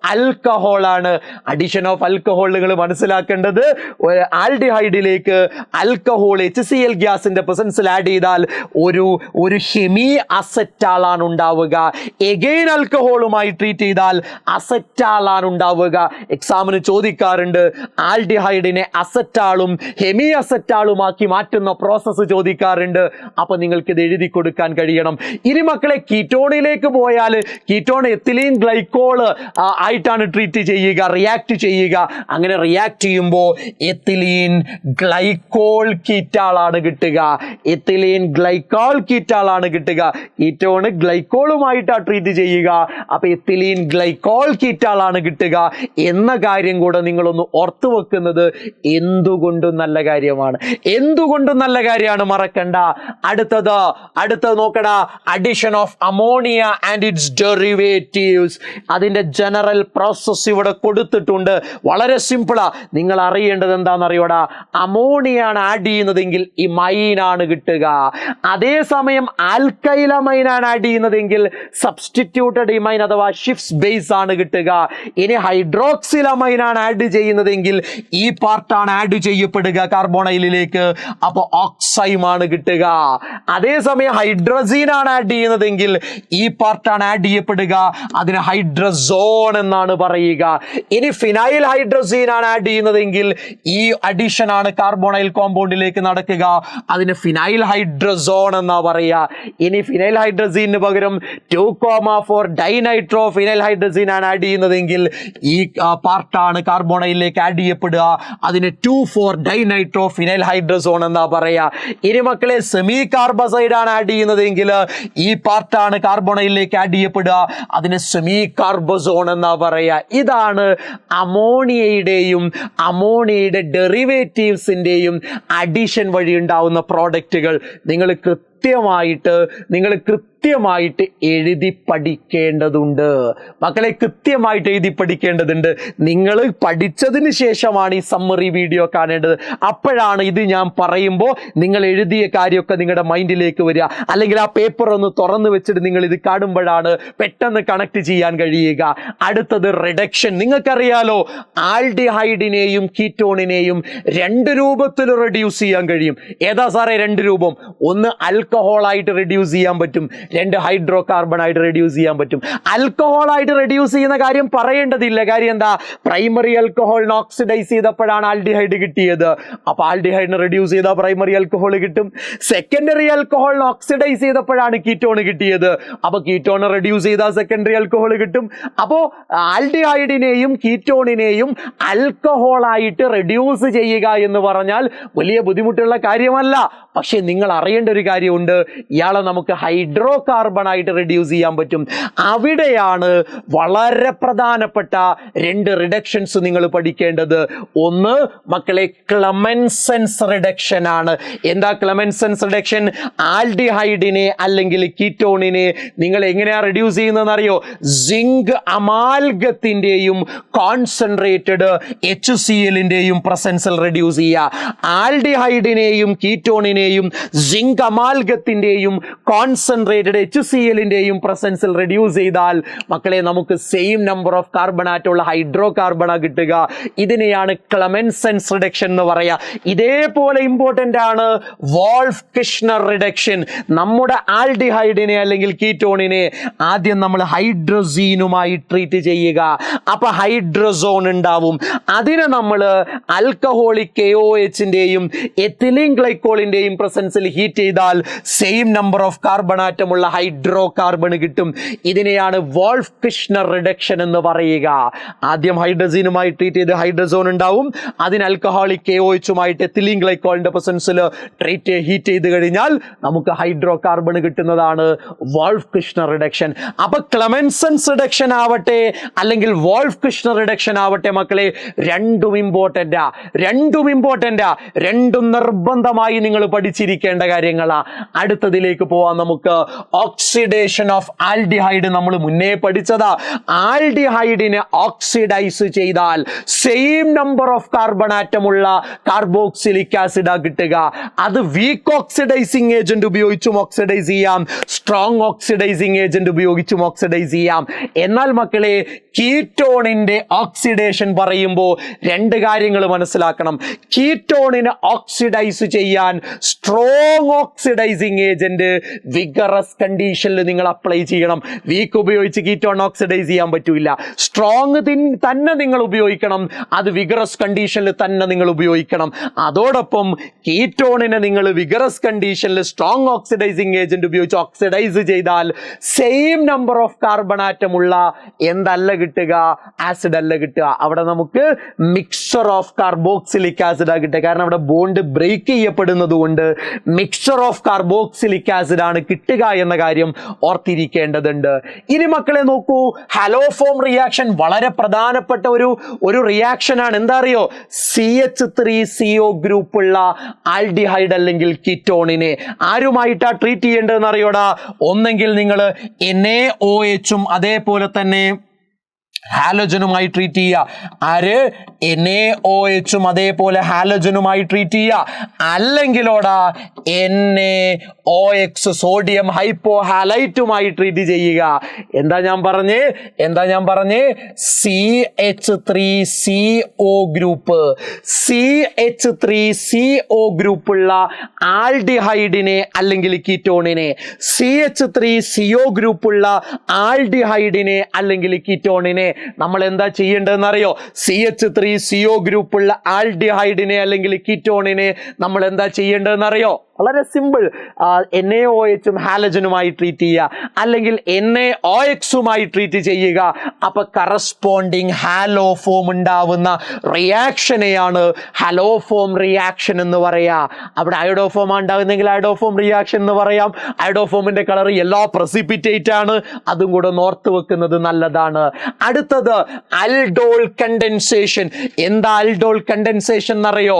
ആൽക്കഹോൾ നിങ്ങൾ മനസ്സിലാക്കേണ്ടത്, ആൽഡിഹൈഡിലേക്ക് ആൽക്കഹോൾ HCl ഗ്യാസിന്റെ പ്രസൻസിൽ ആഡ് ചെയ്താൽ ഒരു ഹെമി അസറ്റാൾ ആണ് ഉണ്ടാവുക. എഗെയിൻ ആൽക്കഹോളുമായി ട്രീറ്റ് ചെയ്താൽ അസറ്റാൾ ആണ് ഉണ്ടാവുക. എക്സാമിന് ചോദിക്കാറുണ്ട്, ആൽഡിഹൈഡിനെ അസറ്റാളും ഹെമി അസറ്റാളുമാക്കി മാറ്റുന്ന പ്രോസസ്സ് ചോദിക്കാറുണ്ട്. അപ്പൊ നിങ്ങൾക്ക് ഇത് എഴുതി കൊടുക്കാൻ കഴിയണം. ഇനി മക്കളെ, കീറ്റോണിലേക്ക് പോയാൽ കീറ്റോൺ എത്തിലീൻ ഗ്ലൈക്കോൾ ആയിട്ടാണ് ട്രീറ്റ് ചെയ്യുക, റിയാക്ട് ചെയ്യുക. അങ്ങനെ റിയാക്ട് ചെയ്യുമ്പോൾ എത്തിലീൻ ഗ്ലൈക്കോൾ കീറ്റാൾ ആണ് കിട്ടുക. കീറ്റോണ് ഗ്ലൈക്കോളുമായിട്ടാണ് ട്രീറ്റ് ചെയ്യുക. അപ്പൊ എത്തിലീൻ ഗ്ലൈക്കോൾ കീറ്റാൾ ആണ് കിട്ടുക എന്ന കാര്യം കൂടെ നിങ്ങളൊന്ന് ഓർത്തു വെക്കുന്നത് എന്തുകൊണ്ടും നല്ല കാര്യമാണ്. മറക്കണ്ട. അടുത്തത് നോക്കടാ, addition of ammonia and it's derivatives. അതിന്റെ ജനറൽ പ്രോസസ് ഇവിടെ കൊടുത്തിട്ടുണ്ട്. വളരെ സിമ്പിളാ. നിങ്ങൾ അറിയേണ്ടത് എന്താണെന്നറിയോടാ? അമോണിയാണ് ആഡ് ചെയ്യുന്നതെങ്കിൽ ഇമൈൻ ആണ് കിട്ടുക. അതേസമയം ആൽക്കൈലമൈനാണ് ആഡ് ചെയ്യുന്നതെങ്കിൽ സബ്സ്റ്റിറ്റ്യൂട്ടഡ് ഇമൈൻ അഥവാ ഷിഫ്റ്റ്സ് ബേസ് ആണ് കിട്ടുക. ഇനി ഹൈഡ്രോക്സിലമൈനാണ് ആഡ് ചെയ്യുന്നതെങ്കിൽ ഈ പാർട്ടാണ് ആഡ് ചെയ്യപ്പെടുക കാർബോണൈലിലേക്ക്. അപ്പൊ ഓക്സൈമാണ് കിട്ടുക. അതേസമയം ഹൈഡ്രസീൻ ആണ് ആഡ് ചെയ്യുന്നതെങ്കിൽ ഈ പാർട്ടാണ് ആഡ് ചെയ്യപ്പെടുക. അതിന് ഹൈഡ്രസോൺ എന്നാണ് പറയുക. ഇനി ഫിനൈൽ ഹൈഡ്രസീൻ ആണ് ആഡ് ചെയ്യുന്നതെങ്കിൽ ഈ അഡിഷൻ ആണ് കാർബോണൈൽ കോമ്പൗണ്ടിലേക്ക് നടക്കുക. അതിന് ഫിനൈൽ ഹൈഡ്രസോൺ എന്നാ പറയുക. ഇനി ഫിനൈൽ ഹൈഡ്രസീന് പകരം 2,4 ഡൈനൈട്രോ ഫിനൈൽ ഹൈഡ്രസീൻ ആണ് ആഡ് ചെയ്യുന്നതെങ്കിൽ ഈ പാർട്ടാണ് കാർബോണൈലിലേക്ക് ആഡ് ചെയ്യപ്പെടുക. അതിന് 2,4 നൈട്രോ ഫിനൈൽ ഹൈഡ്രസോൺ എന്നാ പറയാ. ഇനി മക്കളെ സെമി കാർബസൈഡ് ആണ് ആഡ് ചെയ്യുന്നതെങ്കിൽ ഈ പാർട്ടാണ് കാർബണൈലിലേക്ക് ആഡ് ചെയ്യപ്പെടുക, അതിന് സെമി കാർബസോൺ എന്നാ പറയാ. ഇതാണ് അമോണിയയുടെയും അമോണിയയുടെ ഡെറിവേറ്റീവ്സിന്റെയും അഡിഷൻ വഴി ഉണ്ടാവുന്ന പ്രോഡക്റ്റുകൾ നിങ്ങൾ കൃത്യമായിട്ട് എഴുതി പഠിക്കേണ്ടതുണ്ട് മക്കളെ, കൃത്യമായിട്ട് എഴുതി പഠിക്കേണ്ടതുണ്ട്. നിങ്ങൾ പഠിച്ചതിന് ശേഷമാണ് ഈ സമ്മറി വീഡിയോ കാണേണ്ടത്. അപ്പോഴാണ് ഇത് ഞാൻ പറയുമ്പോൾ നിങ്ങൾ എഴുതിയ കാര്യമൊക്കെ നിങ്ങളുടെ മൈൻഡിലേക്ക് വരിക. അല്ലെങ്കിൽ ആ പേപ്പർ ഒന്ന് തുറന്നു വെച്ചിട്ട് നിങ്ങൾ ഇത് കാണുമ്പോഴാണ് പെട്ടെന്ന് കണക്ട് ചെയ്യാൻ കഴിയുക. അടുത്തത് റിഡക്ഷൻ. നിങ്ങൾക്കറിയാലോ ആൽഡിഹൈഡിനെയും കീറ്റോണിനെയും രണ്ട് രൂപത്തിൽ റെഡ്യൂസ് ചെയ്യാൻ കഴിയും. ഏതാ സാറേ രണ്ട് രൂപം? ഒന്ന് ആയിട്ട് റെഡ്യൂസ് ചെയ്യാൻ പറ്റും, രണ്ട് ഹൈഡ്രോ കാർബൺ ആയിട്ട് റെഡ്യൂസ് ചെയ്യാൻ പറ്റും. ആൽക്കഹോൾ ആയിട്ട് റെഡ്യൂസ് ചെയ്യുന്ന കാര്യം പറയേണ്ടതില്ല. കാര്യം എന്താ? പ്രൈമറി ആൽക്കഹോളിനെ ഓക്സിഡൈസ് ചെയ്തപ്പോഴാണ് ആൽഡിഹൈഡ് കിട്ടിയത്. അപ്പൊ ആൽഡിഹൈഡിനെ റെഡ്യൂസ് ചെയ്താൽ പ്രൈമറി ആൽക്കഹോൾ കിട്ടും. സെക്കൻഡറി ആൽക്കഹോളിനെ ഓക്സിഡൈസ് ചെയ്തപ്പോഴാണ് കീറ്റോൺ കിട്ടിയത്. അപ്പൊ കീറ്റോൺ റെഡ്യൂസ് ചെയ്താൽ സെക്കൻഡറി ആൽക്കഹോൾ കിട്ടും. അപ്പോ ആൽഡിഹൈഡിനെയും കീറ്റോണിനെയും ആൽക്കഹോളായിട്ട് റെഡ്യൂസ് ചെയ്യുക എന്ന് പറഞ്ഞാൽ വലിയ ബുദ്ധിമുട്ടുള്ള കാര്യമല്ല. പക്ഷെ നിങ്ങൾ അറിയേണ്ട ഒരു കാര്യമുണ്ട്, ഇയാളെ നമുക്ക് ഹൈഡ്രോ കാർബൺ ആയിട്ട് റെഡ്യൂസ് ചെയ്യാൻ പറ്റും. അവിടെയാണ് വളരെ പ്രധാനപ്പെട്ട രണ്ട് റിഡക്ഷൻസ് നിങ്ങൾ പഠിക്കേണ്ടത്. ഒന്ന് മക്കളെ ക്ലെമൻസൻസ് റിഡക്ഷൻ ആണ്. എന്താ ക്ലെമൻസൻസ് റിഡക്ഷൻ? ആൽഡിഹൈഡിനെ അല്ലെങ്കിൽ കീറ്റോണിനെ നിങ്ങൾ എങ്ങനെയാ റെഡ്യൂസ് ചെയ്യുന്നതെന്ന് അറിയോ? സിങ്ക് അമാൽഗത്തിന്റെയും കോൺസെൻട്രേറ്റഡ് HCl-ന്റെയും പ്രസൻസിൽ റെഡ്യൂസ് ചെയ്യുക. ആൽഡിഹൈഡിനെയും കീറ്റോണിനെയും സിങ്ക് അമാൽഗത്തിന്റെയും കോൺസെൻട്രേറ്റഡ് HCl-ന്റെയും പ്രസൻസിൽ റെഡ്യൂസ് ചെയ്താൽ മക്കളെ നമുക്ക് സെയിം നമ്പർ ഓഫ് കാർബൺ ആറ്റുള്ള ഹൈഡ്രോ കാർബണ കിട്ടുക. ഇതിനെയാണ് ക്ലെമൻസൻസ് റിഡക്ഷൻ എന്ന് പറയാ. ഇതേപോലെ ഇമ്പോർട്ടന്റ് ആണ് വോൾഫ് കിഷ്ണർ റിഡക്ഷൻ. നമ്മുടെ ആൽഡിഹൈഡിനെ അല്ലെങ്കിൽ കീറ്റോണിനെ ആദ്യം നമ്മൾ ഹൈഡ്രസീനുമായി ട്രീറ്റ് ചെയ്യുക. അപ്പൊ ഹൈഡ്രസോൺ ഉണ്ടാവും. അതിനെ നമ്മൾ ആൽക്കഹോളിക് KOH-ന്റെയും എഥിലീൻ ഗ്ലൈക്കോളിന്റെയും പ്രസൻസിൽ ഹീറ്റ് ചെയ്താൽ സെയിം നമ്പർ ഓഫ് കാർബൺ ആറ്റമുള്ള ഹൈഡ്രോ കാർബൺ കിട്ടും. ഇതിനെയാണ് വോൾഫ് കിഷ്ണർ റിഡക്ഷൻ എന്ന് പറയുക. ആദ്യം ഹൈഡ്രസീനുമായി ട്രീറ്റ് ചെയ്ത് ഹൈഡ്രസോൺ ഉണ്ടാവും. അതിന് ആൽക്കഹോളിക് KOH-ഉമായിട്ട് എഥിലീൻ ഗ്ലൈക്കോളിന്റെ പ്രസൻസിൽ ഹീറ്റ് ചെയ്ത് കഴിഞ്ഞാൽ നമുക്ക് ഹൈഡ്രോ കാർബൺ കിട്ടുന്നതാണ് വോൾഫ് കിഷ്ണർ റിഡക്ഷൻ. അപ്പൊ ക്ലെമൻസൻസ് റിഡക്ഷൻ ആവട്ടെ അല്ലെങ്കിൽ വോൾഫ് കിഷ്ണർ റിഡക്ഷൻ ആവട്ടെ മക്കളെ, രണ്ടും ഇമ്പോർട്ടന്റാ. രണ്ടും നിർബന്ധമായി നിങ്ങൾ പഠിച്ചിരിക്കേണ്ട കാര്യങ്ങളാ. അടുത്തതിലേക്ക് പോവാം നമുക്ക്. ഓക്സിഡേഷൻ ഓഫ് ആൽഡിഹൈഡ് നമ്മൾ മുന്നേ പഠിച്ചതാ. ആൽഡിഹൈഡിനെ ഓക്സിഡൈസ് ചെയ്താൽ സെയിം നമ്പർ ഓഫ് കാർബൺ ആറ്റമുള്ള കാർബോക്സിലിക് ആസിഡാ കിട്ടുക. അത് വീക്ക് ഓക്സിഡൈസിങ് ഏജന്റ് ഉപയോഗിച്ചും ഓക്സിഡൈസ് ചെയ്യാം, സ്ട്രോങ് ഓക്സിഡൈസിങ് ഏജന്റ് ഉപയോഗിച്ചും ഓക്സിഡൈസ് ചെയ്യാം. എന്നാൽ മക്കളെ കീറ്റോണിന്റെ ഓക്സിഡേഷൻ പറയുമ്പോൾ രണ്ട് കാര്യങ്ങൾ മനസ്സിലാക്കണം. കീറ്റോണിനെ ഓക്സിഡൈസ് ചെയ്യാൻ സ്ട്രോങ് ഓക്സിഡൈസിങ് ഏജന്റ് വിഗറസ് കണ്ടീഷനിൽ നിങ്ങൾ അപ്ലൈ ചെയ്യണം. വീക്ക് ഉപയോഗിച്ച് കീറ്റോൺ ഓക്സിഡൈസ് ചെയ്യാൻ പറ്റില്ല. സ്ട്രോങ് തന്നെ നിങ്ങൾ ഉപയോഗിക്കണം. അത് വിഗറസ് കണ്ടീഷനിൽ തന്നെ നിങ്ങൾ ഉപയോഗിക്കണം. അതോടൊപ്പം കീറ്റോണിനെ നിങ്ങൾ വിഗറസ് കണ്ടീഷനിൽ സ്ട്രോങ് ഓക്സിഡൈസിങ് ഏജന്റ് ഉപയോഗിച്ച് ഓക്സിഡൈസ് ചെയ്താൽ സെയിം നമ്പർ ഓഫ് കാർബൺ ആറ്റമുള്ള എന്തല്ല കിട്ടുക? ആസിഡ് അല്ല കിട്ടുക. അവിടെ നമുക്ക് മിക്സ്ചർ ഓഫ് കാർബോക്സിലിക് ആസിഡ് ആ കിട്ടുക. കാരണം അവിടെ ബോണ്ട് ബ്രേക്ക് ചെയ്യപ്പെടുന്നത് കൊണ്ട് മിക്സ്ചർ ഓഫ് കാർബോക്സിലിക് ആസിഡ് ആണ് കിട്ടുക എന്ന കാര്യം ഓർത്തിരിക്കേണ്ടതുണ്ട്. ഇനി മക്കളെ നോക്കൂ, ഹാലോഫോം റിയാക്ഷൻ വളരെ പ്രധാനപ്പെട്ട ഒരു റിയാക്ഷൻ ആണ്. എന്താ അറിയോ? CH3CO ഗ്രൂപ്പുള്ള ആൽഡിഹൈഡ് അല്ലെങ്കിൽ കീറ്റോണിനെ ആരുമായിട്ടാ ട്രീറ്റ് ചെയ്യേണ്ടതെന്ന് അറിയോടാ? ഒന്നെങ്കിൽ നിങ്ങൾ NaOH-ഉം അതേപോലെ തന്നെ ഹാലജനുമായി ട്രീറ്റ് ചെയ്യുക. ആര്? NaOH-ഉം അതേപോലെ ഹാലജനുമായി ട്രീറ്റ് ചെയ്യുക. അല്ലെങ്കിലോടാ NaOX സോഡിയം ഹൈപ്പോഹാലൈറ്റുമായി ട്രീറ്റ് ചെയ്യുക. എന്താ ഞാൻ പറഞ്ഞേ? CH3CO group. CH3CO ഗ്രൂപ്പുള്ള ആൽഡിഹൈഡിനെ അല്ലെങ്കിൽ കീറ്റോണിനെ, CH3CO ഗ്രൂപ്പുള്ള ആൽഡിഹൈഡിനെ അല്ലെങ്കിൽ കീറ്റോണിനെ നമ്മൾ എന്താ ചെയ്യേണ്ടതെന്ന് അറിയോ? CH3CO ഗ്രൂപ്പുള്ള ആൽഡിഹൈഡിനെ അല്ലെങ്കിൽ കീറ്റോണിനെ നമ്മൾ എന്താ ചെയ്യേണ്ടതെന്ന് അറിയോ? വളരെ സിമ്പിൾ. NaOH ഹാലജനുമായി ട്രീറ്റ് ചെയ്യുക, അല്ലെങ്കിൽ NaOX ട്രീറ്റ് ചെയ്യുക. അപ്പൊ കറസ്പോണ്ടിങ് ഹാലോഫോം ഉണ്ടാവുന്ന റിയാക്ഷനെയാണ് ഹാലോഫോം റിയാക്ഷൻ എന്ന് പറയാ. അവിടെ അയോഡോഫോം ഉണ്ടാകുന്നെങ്കിൽ അയോഡോഫോം റിയാക്ഷൻ എന്ന് പറയാം. അയോഡോഫോമിന്റെ കളർ യെല്ലോ പ്രസിപ്പിറ്റേറ്റ് ആണ്, അതും കൂടെ ഓർത്ത് വെക്കുന്നത് നല്ലതാണ്. അടുത്തത് അൽഡോൾ കണ്ടൻസേഷൻ. എന്താ അൽഡോൾ കണ്ടൻസേഷൻ എന്നറിയോ?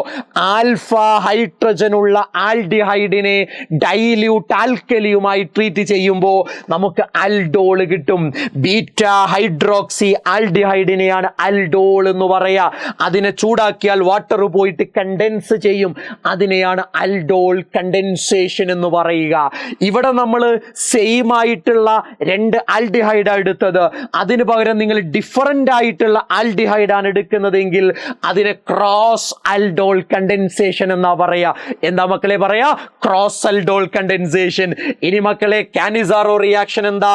ആൽഫ ഹൈഡ്രജൻ ഉള്ള ആൽഡിഹൈഡിനെ ഡൈല്യൂട്ട് ആൽക്കലിയുമായി ട്രീറ്റ് ചെയ്യുമ്പോൾ നമുക്ക് അൽഡോൾ കിട്ടും. ബീറ്റ ഹൈഡ്രോക്സി ആൽഡിഹൈഡിനെയാണ് അൽഡോൾ എന്ന് പറയാ. അതിനെ ചൂടാക്കിയാൽ വാട്ടർ പോയിട്ട് കണ്ടൻസ് ചെയ്യും, അതിനെയാണ് അൽഡോൾ കണ്ടൻസേഷൻ എന്ന് പറയുക. ഇവിടെ നമ്മൾ സെയിം ആയിട്ടുള്ള രണ്ട് ആൽഡിഹൈഡ് എടുത്തത്, അതിന് പകരം നിങ്ങൾ ഡിഫറൻ്റ് ആയിട്ടുള്ള ആൽഡിഹൈഡാണ് എടുക്കുന്നതെങ്കിൽ അതിനെ ക്രോസ് അൽഡോൾ കണ്ടൻസേഷൻ എന്നാ പറയാ. എന്താ മക്കളെ പറയാ? Cross aldol condensation. ഇനി മക്കളെ കാനിസാറോ റിയാക്ഷൻ എന്താ?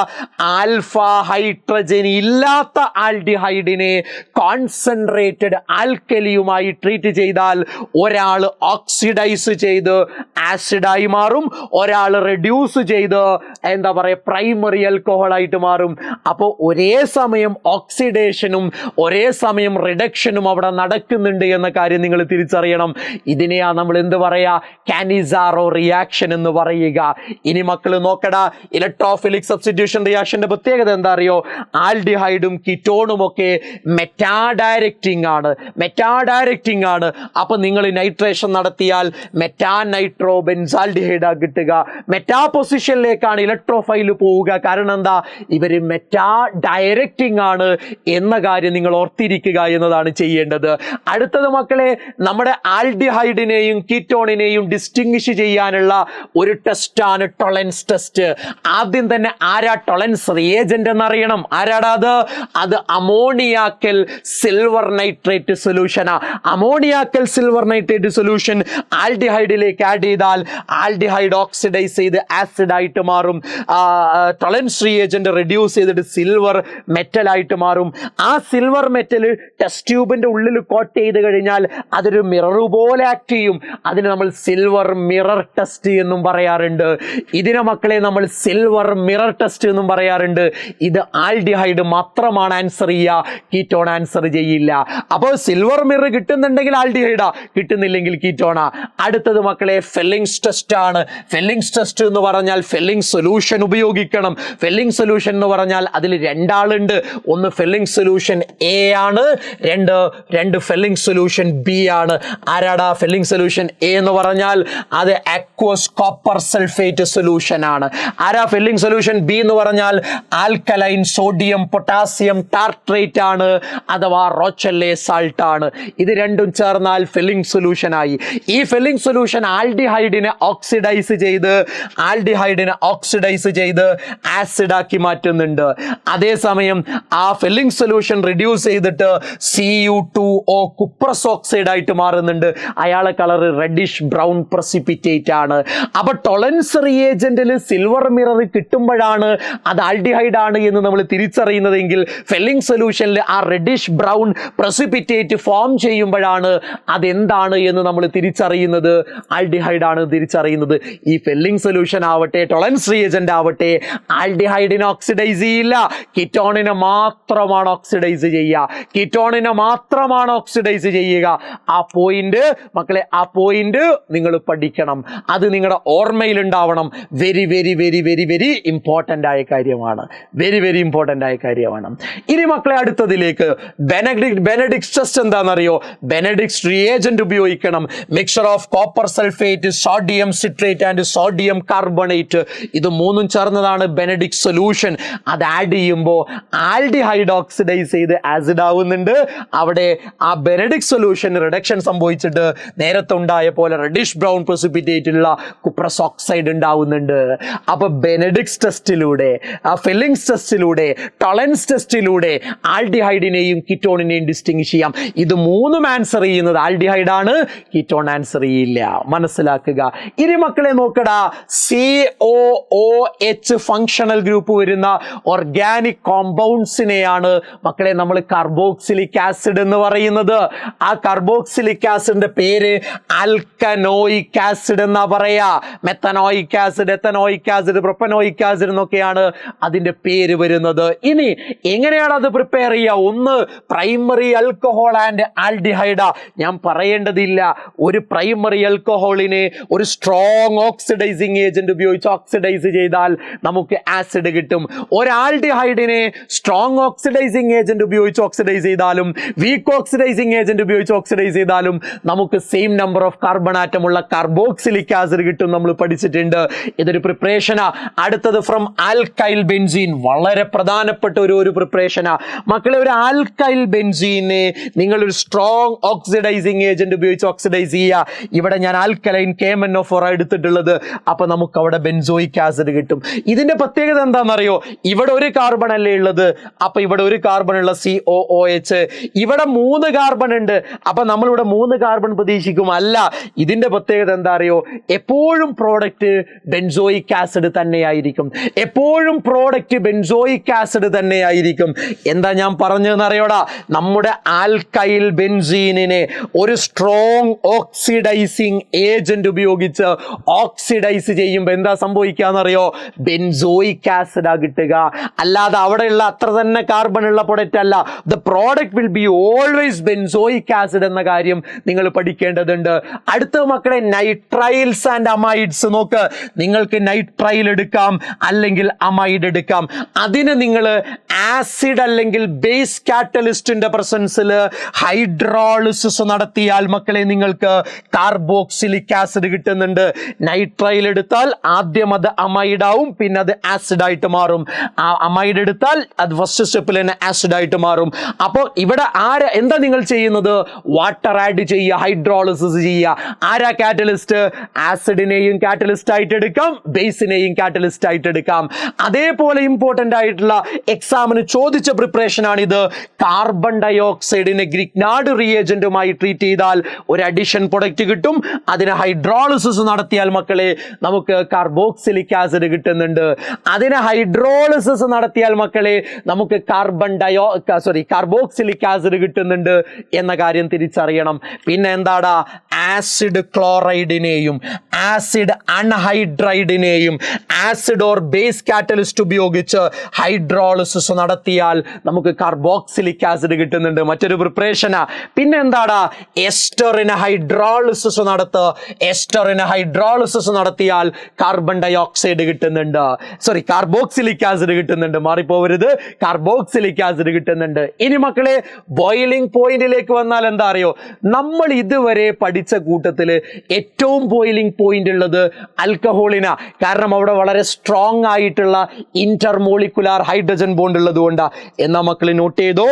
ആൽഫ ഹൈഡ്രജൻ ഇല്ലാത്ത ആൽഡിഹൈഡിനെ കോൺസെൻട്രേറ്റഡ് ആൽക്കലിയുമായി ട്രീറ്റ് ചെയ്താൽ ഒരാൾ ഓക്സിഡൈസ് ചെയ്ത് ആസിഡായി മാറും, ഒരാൾ റെഡ്യൂസ് ചെയ്ത് എന്താ പറയാ പ്രൈമറി ആൽക്കഹോൾ ആയിട്ട് മാറും. അപ്പോൾ ഒരേ സമയം ഓക്സിഡേഷനും ഒരേ സമയം റിഡക്ഷനും അവിടെ നടക്കുന്നുണ്ട് എന്ന കാര്യം നിങ്ങൾ തിരിച്ചറിയണം. ഇതിനെയാ നമ്മൾ എന്ത് പറയാ? കാനിസാറോ റിയാക്ഷൻ എന്ന് പറയുക. ഇനി മക്കൾ നോക്കടാ, ഇലക്ട്രോഫിലിക് സബ്സ്റ്റിറ്റ്യൂഷൻ റിയാക്ഷന്റെ പ്രത്യേകത എന്താ അറിയോ? ആൽഡിഹൈഡും കിറ്റോണും ഒക്കെ മെറ്റാഡയറക്റ്റിംഗ് ആണ്. മെറ്റാഡയറക്റ്റിംഗ് ആണ്. അപ്പൊ നിങ്ങൾ നൈട്രേഷൻ നടത്തിയാൽ മെറ്റാ നൈട്രോ ബെൻസാൽഡിഹൈഡാ കിട്ടുക. മെറ്റാ പൊസിഷനിലേക്കാണ് ഇലക്ട്രോഫൈൽ പോവുക. കാരണം എന്താ? ഇവര് മെറ്റാ ഡയറക്റ്റിംഗ് ആണ് എന്ന കാര്യം നിങ്ങൾ ഓർത്തിരിക്കുക എന്നതാണ് ചെയ്യേണ്ടത്. അടുത്തത് മക്കളെ, നമ്മുടെ ആൽഡിഹൈഡിനെയും കീറ്റോണിനെയും ഡിസ്റ്റിങ്വിഷ് ചെയ്യാനുള്ള ഒരു ടെസ്റ്റാണ് ടൊളൻസ് ടെസ്റ്റ്. ആദ്യം തന്നെ ആരാ ടൊളൻസ് റിയേജന്റ് എന്നറിയണം. ആരാടാ അത്? അത് അമോണിയാക്കൽ സിൽവർ നൈട്രേറ്റ് സൊല്യൂഷനാ. അമോണിയാക്കൽ സിൽവർ നൈട്രേറ്റ് സൊല്യൂഷൻ ആൽഡിഹൈഡിലേക്ക് ആഡ് ചെയ്താൽ ആൽഡിഹൈഡ് ഓക്സിഡൈസ് ചെയ്ത് ആസിഡ് ആയിട്ട് മാറും. ടൊളൻസ് റിയേജന്റ് റെഡ്യൂസ് ചെയ്തിട്ട് സിൽവർ മെറ്റൽ ആയിട്ട് മാറും. ആ സിൽവർ മെറ്റൽ ടെസ്റ്റ് ട്യൂബിന്റെ ഉള്ളിൽ കോട്ട് ചെയ്ത് കഴിഞ്ഞാൽ അതൊരു മിറർ പോലെ ആക്ട് ചെയ്യും. അതിന് നമ്മൾ സിൽവർ മിറർ ടെസ്റ്റ് എന്നും പറയാറുണ്ട്. ഇതിനെ മക്കളെ നമ്മൾ സിൽവർ മിറർ ടെസ്റ്റ് എന്നും പറയാറുണ്ട്. ഇത് ആൽഡിഹൈഡ് മാത്രമാണ് ആൻസർ ചെയ്യുക, കീറ്റോൺ ആൻസർ ചെയ്യില്ല. അപ്പോൾ സിൽവർ മിറർ കിട്ടുന്നുണ്ടെങ്കിൽ ആൽഡിഹൈഡാ, കിട്ടുന്നില്ലെങ്കിൽ കീറ്റോണാ. അടുത്തത് മക്കളെ ഫെല്ലിങ്സ് ടെസ്റ്റ് ആണ്. ഫെല്ലിങ്സ് ടെസ്റ്റ് എന്ന് പറഞ്ഞാൽ ഫെല്ലിംഗ് സൊല്യൂഷൻ ഉപയോഗിക്കണം. ഫെല്ലിംഗ് സൊല്യൂഷൻ എന്ന് പറഞ്ഞാൽ അതിൽ രണ്ടാളുണ്ട്. ഒന്ന് ഫെല്ലിംഗ് സൊല്യൂഷൻ എ ആണ്, രണ്ട് ഫെല്ലിംഗ് സൊല്യൂഷൻ ബി ആണ്. ആരാടാ ഫെല്ലിംഗ് സൊല്യൂഷൻ എ എന്ന് പറഞ്ഞാൽ? അത് അക്വസ് കോപ്പർ സൾഫേറ്റ് സൊല്യൂഷൻ ആണ്. ആരാ ഫെല്ലിംഗ് സൊല്യൂഷൻ ബി എന്ന് പറഞ്ഞാൽ? ആൽക്കലൈൻ സോഡിയം പൊട്ടാസ്യം ടാർട്രേറ്റ് ആണ്, അഥവാ റോച്ചെല്ലെ സാൾട്ട് ആണ്. ഇത് രണ്ടും ചേർന്നാൽ ഫെല്ലിംഗ് സൊല്യൂഷൻ ആയി. ഈ ഫെല്ലിംഗ് സൊല്യൂഷൻ ആൽഡിഹൈഡിനെ ഓക്സിഡൈസ് ചെയ്ത് ആസിഡ് ആക്കി മാറ്റുന്നുണ്ട്. അതേസമയം ആ ഫെല്ലിംഗ് സൊല്യൂഷൻ റിഡ്യൂസ് ചെയ്തിട്ട് Cu2O കുപ്രസ് ഓക്സൈഡ് ആയിട്ട് മാറുന്നുണ്ട്. അയാളെ കളർ റെഡിഷ് ബ്രൗൺ പ്രസിപ്പിറ്റേറ്റ് ആണ്. അപ്പൊ ടൊളൻസ് റിയേജന്റിൽ സിൽവർ മിറർ കിട്ടുമ്പോഴാണ് അത് ആൽഡിഹൈഡ് ആണ് എന്ന് നമ്മൾ തിരിച്ചറിയുന്നതെങ്കിൽ ഫെല്ലിംഗ് സൊല്യൂഷനിൽ ആ റെഡിഷ് ബ്രൗൺ പ്രസിപ്പിറ്റേറ്റ് ഫോം ചെയ്യുമ്പോഴാണ് അതെന്താണ് എന്ന് നമ്മൾ തിരിച്ചറിയുന്നത്, ആൽഡിഹൈഡ് ആണ് തിരിച്ചറിയുന്നത്. ഈ ഫെല്ലിംഗ് സൊല്യൂഷൻ ആവട്ടെ ടൊളൻസ് റിയേജന്റ് ആവട്ടെ ആൽഡിഹൈഡിനെ ഓക്സിഡൈസ് ചെയ്യില്ല, കീറ്റോണിനെ മാത്രമാണ് ഓക്സിഡൈസ് ചെയ്യുക. ആ പോയിന്റ് മക്കളെ, ആ പോയിന്റ് നിങ്ങൾ പഠിക്കണം. അത് നിങ്ങളുടെ ഓർമ്മയിൽ ഉണ്ടാവണം. Very very very very very important ആയ കാര്യമാണ്. ഇനി മക്കളെ അടുത്തതിലേക്ക് ബെനഡിക്സ് ടെസ്റ്റ് എന്താണെന്നറിയോ? ബെനഡിക്സ് റിയേജന്റ് ഉപയോഗിക്കണം. Mixer of copper sulphate, sodium citrate and sodium carbonate, ഇത് മൂന്നും ചേർന്നതാണ് ബെനഡിക്സ് സൊല്യൂഷൻ. അത് ആഡ് ചെയ്യുമ്പോൾ ആൽഡിഹൈഡ് ഓക്സിഡൈസ് ചെയ്ത് ആസിഡ് ആവുന്നുണ്ട്. അവിടെ ആ ബെനഡിക്സ് സൊല്യൂഷൻ റിഡക്ഷൻ സംഭവിച്ചിട്ട് നേരത്തെ ഉണ്ടായ പോലെ റെഡിഷ് ബ്രൗൺ പ്രസിപ്പിറ്റേറ്റുള്ള കുപ്രസ് ഓക്സൈഡ് ഉണ്ടാവുന്നുണ്ട്. അപ്പൊ ബെനഡിക്സ് ടെസ്റ്റിലൂടെ, ഫെല്ലിംഗ്സ് ടെസ്റ്റിലൂടെ, ടൊളൻസ് ടെസ്റ്റിലൂടെ ആൽഡിഹൈഡിനെയും കീറ്റോണിനെയും ഡിസ്റ്റിങ്വിഷ് ചെയ്യാം. ഇത് മൂന്നും ആൻസർ ചെയ്യുന്നത് ആൽഡിഹൈഡ് ആണ്, കീറ്റോൺ ആൻസർ ചെയ്യില്ല. മനസ്സിലാക്കുക. ഇനി മക്കളെ നോക്കടാ, COOH ഫങ്ഷണൽ ഗ്രൂപ്പ് വരുന്ന ഓർഗാനിക് കോമ്പൗണ്ട്സിനെയാണ് മക്കളെ നമ്മൾ കാർബോക്സിലിക് ആസിഡ് എന്ന് പറയുന്നത്. ആ കാർബോക്സിലിക് ആസിഡിന്റെ പേര് ആൽക്കനോയിക് ആസിഡ് ആസിഡ് എന്നാ പറയാ. Methanoic acid, ethanoic acid, propanoic acid എന്നൊക്കെയാണ് അതിന്റെ പേര് വരുന്നത്. ഇനി എങ്ങനെയാണ് അത് പ്രിപ്പയർ ചെയ്യുക? ഒന്ന് പ്രൈമറി ആൽക്കഹോൾ ആൻഡ് ആൽഡിഹൈഡ. ഞാൻ പറയേണ്ടതില്ല, ഒരു പ്രൈമറി ആൽക്കഹോളിനെ ഒരു സ്ട്രോങ് ഓക്സിഡൈസിങ് ഏജന്റ് ഉപയോഗിച്ച് ഓക്സിഡൈസ് ചെയ്താൽ നമുക്ക് ആസിഡ് കിട്ടും. ഒരു ആൽഡിഹൈഡിനെ സ്ട്രോങ് ഓക്സിഡൈസിങ് ഏജന്റ് ഉപയോഗിച്ച് ഓക്സിഡൈസ് ചെയ്താലും വീക്ക് ഓക്സിഡൈസിങ് ഏജന്റ് ഉപയോഗിച്ച് ഓക്സിഡൈസ് ചെയ്താലും നമുക്ക് same number of carbon atom ഉള്ള കാർബോക്സിലിക് ആസിഡ് കിട്ടും. നമ്മൾ പഠിച്ചിട്ടുണ്ട്. ഇതൊരു പ്രിപ്പറേഷനാ. അടുത്തത് ഫ്രം ആൽക്കൈൽ ബെൻസീൻ, വളരെ പ്രധാനപ്പെട്ട ഒരു പ്രിപ്പറേഷനാ മക്കളെ. ഒരു ആൽക്കൈൽ ബെൻസീനെ നിങ്ങൾ ഒരു സ്ട്രോങ് ഓക്സിഡൈസിങ് ഏജന്റ് ഉപയോഗിച്ച് ഓക്സിഡൈസ് ചെയ്യുക. ഇവിടെ ഞാൻ ആൽക്കലൈൻ KMnO4 എടുത്തിട്ടുള്ളത്. അപ്പൊ നമുക്ക് അവിടെ ബെൻസോയിക് ആസിഡ് കിട്ടും. ഇതിന്റെ പ്രത്യേകത എന്താണെന്നറിയോ? ഇവിടെ ഒരു കാർബൺ അല്ലേ ഉള്ളത്, അപ്പൊ ഇവിടെ ഒരു കാർബൺ ഉള്ള COOH, ഇവിടെ 3 കാർബൺ ഉണ്ട്, അപ്പൊ നമ്മളിവിടെ 3 കാർബൺ പ്രതീക്ഷിക്കും. അല്ല, ഇതിന്റെ പ്രത്യേകത എന്താ അറിയോ? എപ്പോഴും പ്രോഡക്റ്റ് ബെൻസോയിക് ആസിഡ് തന്നെയായിരിക്കും. എപ്പോഴും പ്രോഡക്റ്റ് ബെൻസോയിക് ആസിഡ് തന്നെയായിരിക്കും. എന്താ ഞാൻ പറഞ്ഞതെന്ന് അറിയോടാ? നമ്മുടെ ആൽക്കൈൽ ബെൻസീനിനെ ഒരു സ്ട്രോങ് ഓക്സിഡൈസിങ് ഏജന്റ് ഉപയോഗിച്ച് ഓക്സിഡൈസ് ചെയ്യുമ്പോൾ എന്താ സംഭവിക്കാന്നറിയോ? ബെൻസോയിക് ആസിഡാ കിട്ടുക. അല്ലാതെ അവിടെയുള്ള അത്ര തന്നെ കാർബൺ ഉള്ള പ്രൊഡക്റ്റ് അല്ല. The product will be always benzoic acid എന്ന കാര്യം നിങ്ങൾ പഠിക്കേണ്ടതുണ്ട്. അടുത്ത മക്കളെ, നൈട്രൈൽസ് ആൻഡ് അമൈഡ്സ് നോക്ക്. നിങ്ങൾക്ക് നൈട്രൈൽ എടുക്കാം, അല്ലെങ്കിൽ അമൈഡ് എടുക്കാം. അതിന് നിങ്ങൾ ആസിഡ് അല്ലെങ്കിൽ ബേസ് കാറ്റലിസ്റ്റിന്റെ പ്രസൻസിൽ ഹൈഡ്രോളിസിസ് നടത്തിയാൽ മക്കളെ നിങ്ങൾക്ക് കാർബോക്സിലിക് ആസിഡ് കിട്ടുന്നുണ്ട്. നൈട്രൈൽ എടുത്താൽ ആദ്യം അത് അമൈഡ് ആവും, പിന്നെ അത് ആസിഡ് ആയിട്ട് മാറും. അമൈഡ് എടുത്താൽ അത് ഫസ്റ്റ് സ്റ്റെപ്പിൽ തന്നെ ആസിഡ് ആയിട്ട് മാറും. അപ്പോൾ ഇവിടെ എന്താ നിങ്ങൾ ചെയ്യുന്നത്? വാട്ടർ ആഡ് ചെയ്യുക, ഹൈഡ്രോളിസിസ് ചെയ്യുക. ആരാ കാറ്റലിസ്റ്റ്? ആസിഡിനെയും കാറ്റലിസ്റ്റ് ആയിട്ട് എടുക്കാം, ബേസിനെയും കാറ്റലിസ്റ്റ് ആയിട്ട് എടുക്കാം. അതേപോലെ ഇമ്പോർട്ടന്റ് ആയിട്ടുള്ള എക്സാമിന് ചോദിച്ച പ്രിപ്പറേഷൻ ആണിത്. കാർബൺ ഡയോക്സൈഡിനെ ഗ്രിഗ്നാർഡ് റിയേജന്റുമായി ട്രീറ്റ് ചെയ്താൽ ഒരു അഡിഷൻ പ്രൊഡക്റ്റ് കിട്ടും. അതിന് ഹൈഡ്രോളിസിസ് നടത്തിയാൽ മക്കളെ നമുക്ക് കാർബോക്സിലിക് ആസിഡ് കിട്ടുന്നുണ്ട്. അതിന് ഹൈഡ്രോളിസിസ് നടത്തിയാൽ മക്കളെ നമുക്ക് കാർബോക്സിലിക് ആസിഡ് കിട്ടുന്നുണ്ട് എന്ന കാര്യം തിരിച്ചറിയണം. പിന്നെ എന്താടാ? ആസിഡ് ക്ലോറൈഡിനെയും ആസിഡ് അൺഹൈഡ്രൈഡിനെയും ആസിഡ് ഓർ ബേസ് കാറ്റലിസ്റ്റ് ഉപയോഗിച്ച് ഹൈഡ്രോളിസിസ് നടത്തിയാൽ നമുക്ക് കാർബോക്സിലിക് ആസിഡ് കിട്ടുന്നുണ്ട്. മറ്റൊരു പ്രിപ്പറേഷനാ. പിന്നെ എന്താടാ? എസ്റ്ററിന് ഹൈഡ്രോളിസിസ് നടത്തിയാൽ കാർബൺ ഡയോക്സൈഡ് കിട്ടുന്നുണ്ട്. കാർബോക്സിലിക് ആസിഡ് കിട്ടുന്നുണ്ട്. മാറിപ്പോവരുത്, കാർബോക്സിലിക് ആസിഡ് കിട്ടുന്നുണ്ട്. ഇനി മക്കളെ, ബോയിലിംഗ് പോയിന്റിലേക്ക് വന്നാൽ എന്താ അറിയോ? നമ്മൾ ഇതുവരെ പഠിച്ച കൂട്ടത്തിൽ ഏറ്റവും ബോയിലിംഗ് പോയിന്റ് ഉള്ളത് ആൽക്കഹോളിനാ. കാരണം അവിടെ വളരെ സ്ട്രോങ് ആയിട്ടുള്ള ഇന്റർമോളിക്കുലാർ ഹൈഡ്രജൻ ബോണ്ട് ഉള്ളത് കൊണ്ടാ. എന്നാ മക്കൾ നോട്ട് ചെയ്തോ,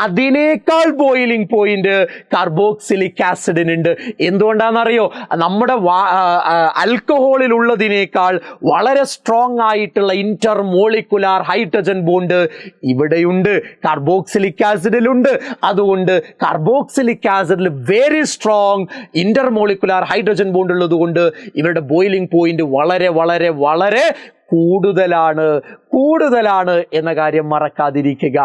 അതിനേക്കാൾ ബോയിലിംഗ് പോയിന്റ് കാർബോക്സിലിക് ആസിഡിനുണ്ട്. എന്തുകൊണ്ടാണെന്നറിയോ? നമ്മുടെ ആൽക്കഹോളിൽ ഉള്ളതിനേക്കാൾ വളരെ സ്ട്രോങ് ആയിട്ടുള്ള ഇന്റർമോളിക്കുലാർ ഹൈഡ്രജൻ ബോണ്ട് ഇവിടെയുണ്ട്, കാർബോക്സിലിക് ആസിഡിലുണ്ട്. അതുകൊണ്ട് കാർബോക്സിലിക് ആസിഡിൽ very strong intermolecular hydrogen bond ഉള്ളത് കൊണ്ട് ഇവരുടെ ബോയിലിംഗ് പോയിന്റ് വളരെ വളരെ വളരെ കൂടുതലാണ് എന്ന കാര്യം മറക്കാതിരിക്കുക.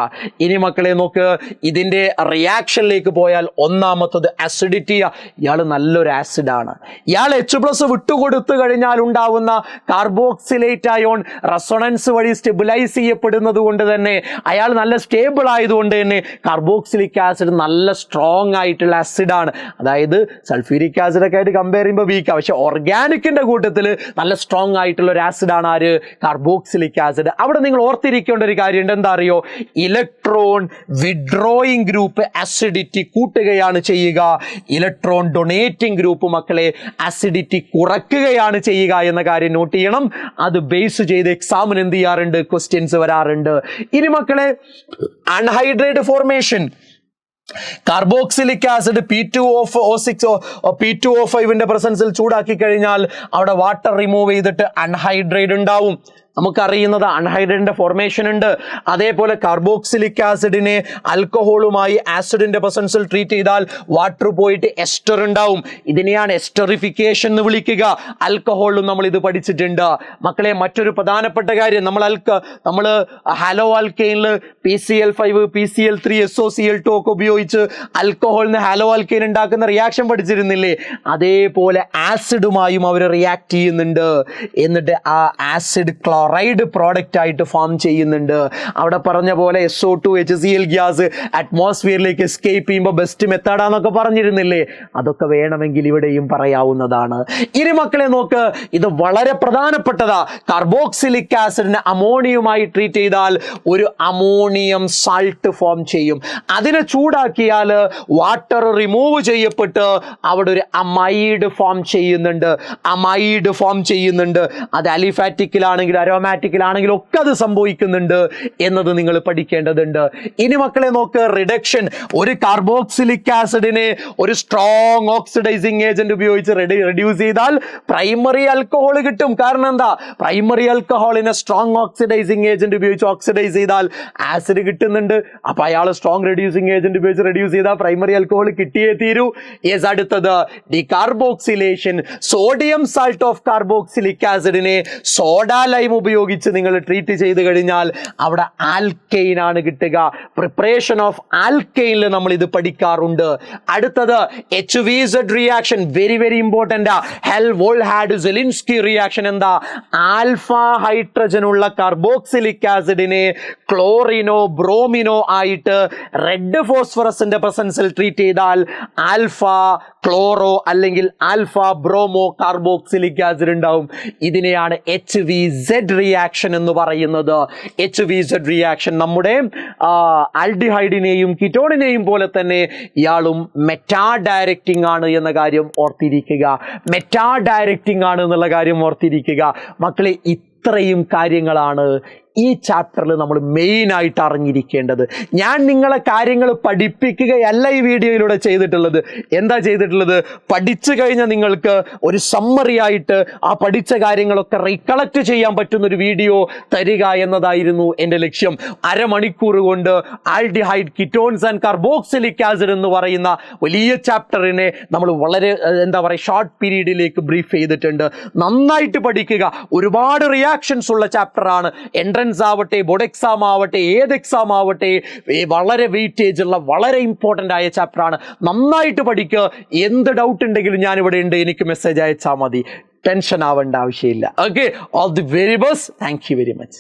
ഇനി മക്കളെ നോക്ക്, ഇതിന്റെ റിയാക്ഷനിലേക്ക് പോയാൽ ഒന്നാമത്തത് അസിഡിറ്റി. ഇയാൾ നല്ലൊരു ആസിഡാണ്. ഇയാൾ H+ വിട്ടുകൊടുത്തു കഴിഞ്ഞാൽ ഉണ്ടാവുന്ന കാർബോക്സിലേറ്റ് അയോൺ റെസൊണൻസ് വഴി സ്റ്റെബിലൈസ് ചെയ്യപ്പെടുന്നത് കൊണ്ട് തന്നെ അയാൾ നല്ല സ്റ്റേബിൾ ആയതുകൊണ്ട് തന്നെ കാർബോക്സിലിക് ആസിഡ് നല്ല സ്ട്രോങ് ആയിട്ടുള്ള ആസിഡാണ്. അതായത് സൾഫ്യൂരിക് ആസിഡൊക്കെ ആയിട്ട് കമ്പയർ ചെയ്യുമ്പോൾ വീക്കാണ്, പക്ഷെ ഓർഗാനിക്കിന്റെ കൂട്ടത്തിൽ നല്ല സ്ട്രോങ് ആയിട്ടുള്ള ഒരു ആസിഡാണ് ആര്? Carboxylic acid. അവിടെ നിങ്ങൾ ഓർത്തിരിക്കേണ്ട ഒരു കാര്യമുണ്ട്. എന്താ അറിയോ? ഇലക്ട്രോൺ വിഡ്രോയിങ് ഗ്രൂപ്പ് അസിഡിറ്റി കൂട്ടുകയാണ് ചെയ്യുക, ഇലക്ട്രോൺ ഡൊണേറ്റിംഗ് ഗ്രൂപ്പ് മക്കളെ അസിഡിറ്റി കുറയ്ക്കുകയാണ് ചെയ്യുക എന്ന കാര്യം നോട്ട് ചെയ്യണം. അത് ബേസ് ചെയ്ത് എക്സാമിന് എന്ത് ചെയ്യാറുണ്ട്? ക്വസ്റ്റ്യൻസ് വരാറുണ്ട്. ഇനി മക്കളെ, anhydrite formation. Carboxylic acid P2O5 പ്രസൻസിൽ ചൂടാക്കി കഴിഞ്ഞാൽ അവിടെ വാട്ടർ റിമൂവ് ചെയ്തിട്ട് അൺഹൈഡ്രേറ്റ് ഉണ്ടാവും. നമുക്കറിയുന്നത് അൺഹൈഡ്രേറ്റിന്റെ ഫോർമേഷൻ ഉണ്ട്. അതേപോലെ കാർബോക്സിലിക് ആസിഡിനെ ആൽക്കഹോളുമായി ആസിഡിന്റെ പ്രസൻസിൽ ട്രീറ്റ് ചെയ്താൽ വാട്ടർ പോയിട്ട് എസ്റ്റർ ഉണ്ടാവും. ഇതിനെയാണ് എസ്റ്ററിഫിക്കേഷൻ എന്ന് വിളിക്കുക. ആൽക്കഹോളിലും നമ്മൾ ഇത് പഠിച്ചിട്ടുണ്ട് മക്കളെ. മറ്റൊരു പ്രധാനപ്പെട്ട കാര്യം, നമ്മൾ ഹാലോ ആൽക്കെയിനിൽ PCl5 PCl3 SOCl2 ഒക്കെ ഉപയോഗിച്ച് ആൽക്കഹോളിന് ഹാലോ ആൽക്കെയിൻ ഉണ്ടാക്കുന്ന റിയാക്ഷൻ പഠിച്ചിരുന്നില്ലേ? അതേപോലെ ആസിഡുമായും അവർ റിയാക്ട് ചെയ്യുന്നുണ്ട്. എന്നിട്ട് ആ ആസിഡ് ക്ലോറൈഡ് പ്രോഡക്റ്റ് ആയിട്ട് ഫോം ചെയ്യുന്നുണ്ട്. അവിടെ പറഞ്ഞ പോലെ SO2 HCl ഗ്യാസ് അറ്റ്മോസ്ഫിയറിലേക്ക് എസ്കേപ്പ് ചെയ്യുമ്പോൾ ബെസ്റ്റ് മെത്തേഡാന്നൊക്കെ പറഞ്ഞിരുന്നില്ലേ? അതൊക്കെ വേണമെങ്കിൽ ഇവിടെയും പറയാവുന്നതാണ്. ഇനി മക്കളെ നോക്ക്, ഇത് വളരെ പ്രധാനപ്പെട്ടതാ. കാർബോക്സിലിക് ആസിഡിനെ അമോണിയവുമായി ട്രീറ്റ് ചെയ്താൽ ഒരു അമോണിയം സാൾട്ട് ഫോം ചെയ്യും. അതിനെ ചൂടാക്കിയാൽ വാട്ടർ റിമൂവ് ചെയ്യപ്പെട്ട് അവിടെ ഒരു അമൈഡ് ഫോം ചെയ്യുന്നുണ്ട്. അത് അലിഫാറ്റിക്കിലാണെങ്കിലും അരോമാറ്റിക്കിലാണെങ്കിലും ഒക്കെ അത് സംഭവിക്കുന്നുണ്ട് എന്നത് നിങ്ങൾ പഠിക്കേണ്ടതുണ്ട്. ഇനി മക്കളെ നോക്ക്, റിഡക്ഷൻ. ഒരു കാർബോക്സിലിക് ആസിഡിനെ ഒരു സ്ട്രോങ് ഓക്സിഡൈസിങ് ഏജന്റ് ഉപയോഗിച്ച് റെഡ്യൂസ് ചെയ്താൽ പ്രൈമറി ആൽക്കഹോൾ കിട്ടും. കാരണം എന്താ? പ്രൈമറി ആൽക്കഹോളിനെ സ്ട്രോങ് ഓക്സിഡൈസിങ് ഏജന്റ് ഉപയോഗിച്ച് ഓക്സിഡൈസ് ചെയ്താൽ ആസിഡ് കിട്ടുന്നുണ്ട്. അപ്പൊ അയാൾ സ്ട്രോങ് റെഡ്യൂസിങ് ഏജന്റ് ഉപയോഗിച്ച് റെഡ്യൂസ് ചെയ്താൽ പ്രൈമറി ആൽക്കഹോൾ കിട്ടിയേ തീരൂ. യെസ്. അടുത്തത് decarboxylation. Sodium salt of carboxylic ആസിഡിനെ സോഡ ലൈം ഉപയോഗിച്ച് നിങ്ങൾ ട്രീറ്റ് ചെയ്ത് കഴിഞ്ഞാൽ അവിടെ ആൽക്കെയിൻ ആണ് കിട്ടുക. പ്രിപ്പറേഷൻ ഓഫ് ആൽക്കെയിനിൽ നമ്മൾ ഇത് പഠിക്കാറുണ്ട്. അടുത്തത് HVZ reaction. Very very important. Hell Volhard Zelinsky reaction. എന്താ? ആൽഫ ഹൈഡ്രജൻ ഉള്ള കാർബോക്സിലിക് ആസിഡിനെ ക്ലോറിനോ ബ്രോമിനോ ആയിട്ട് റെഡ് ഫോസ്ഫറസിന്റെ പ്രസൻസിൽ ട്രീറ്റ് ചെയ്താൽ ആൽഫ ക്ലോറോ അല്ലെങ്കിൽ ആൽഫ ബ്രോമോ കാർബോക്സിലിക് ആസിഡ് ഉണ്ടാവും. ഇതിനെയാണ് HVZ റിയാക്ഷൻ എന്ന് പറയുന്നത്. HVZ റിയാക്ഷൻ നമ്മുടെ ആൽഡിഹൈഡിനെയും കിറ്റോണിനെയും പോലെ തന്നെ ഇയാളും മെറ്റാ ഡയറക്റ്റിംഗ് ആണ് എന്ന കാര്യം ഓർത്തിരിക്കുക. മക്കളെ, ഇത്രയും കാര്യങ്ങളാണ് ഈ ചാപ്റ്ററിൽ നമ്മൾ മെയിനായിട്ട് അറിഞ്ഞിരിക്കേണ്ടത്. ഞാൻ നിങ്ങളെ കാര്യങ്ങൾ പഠിപ്പിക്കുകയല്ല ഈ വീഡിയോയിലൂടെ ചെയ്തിട്ടുള്ളത്. എന്താ ചെയ്തിട്ടുള്ളത്? പഠിച്ചു കഴിഞ്ഞാൽ നിങ്ങൾക്ക് ഒരു സമ്മറി ആയിട്ട് ആ പഠിച്ച കാര്യങ്ങളൊക്കെ റീകളക്ട് ചെയ്യാൻ പറ്റുന്ന ഒരു വീഡിയോ തരിക എന്നതായിരുന്നു എൻ്റെ ലക്ഷ്യം. അരമണിക്കൂർ കൊണ്ട് ആൽഡിഹൈഡ്, കിറ്റോൺസ് ആൻഡ് കാർബോക്സിലിക് ആസിഡ് എന്ന് പറയുന്ന വലിയ ചാപ്റ്ററിനെ നമ്മൾ വളരെ ഷോർട്ട് പീരീഡിലേക്ക് ബ്രീഫ് ചെയ്തിട്ടുണ്ട്. നന്നായിട്ട് പഠിക്കുക. ഒരുപാട് റിയാക്ഷൻസ് ഉള്ള ചാപ്റ്ററാണ്. എൻട്രൻസ് ആവട്ടെ, ബോർഡ് എക്സാം ആവട്ടെ, ഏത് എക്സാം ആവട്ടെ, വളരെ വെയിറ്റേജ് ഉള്ള വളരെ ഇമ്പോർട്ടൻ്റ് ആയ ചാപ്റ്ററാണ്. നന്നായിട്ട് പഠിക്കുക. എന്ത് ഡൗട്ട് ഉണ്ടെങ്കിലും ഞാനിവിടെ ഉണ്ട്, എനിക്ക് മെസ്സേജ് അയച്ചാൽ മതി. ടെൻഷൻ ആവേണ്ട ആവശ്യമില്ല. Okay, all the very best. Thank you very much.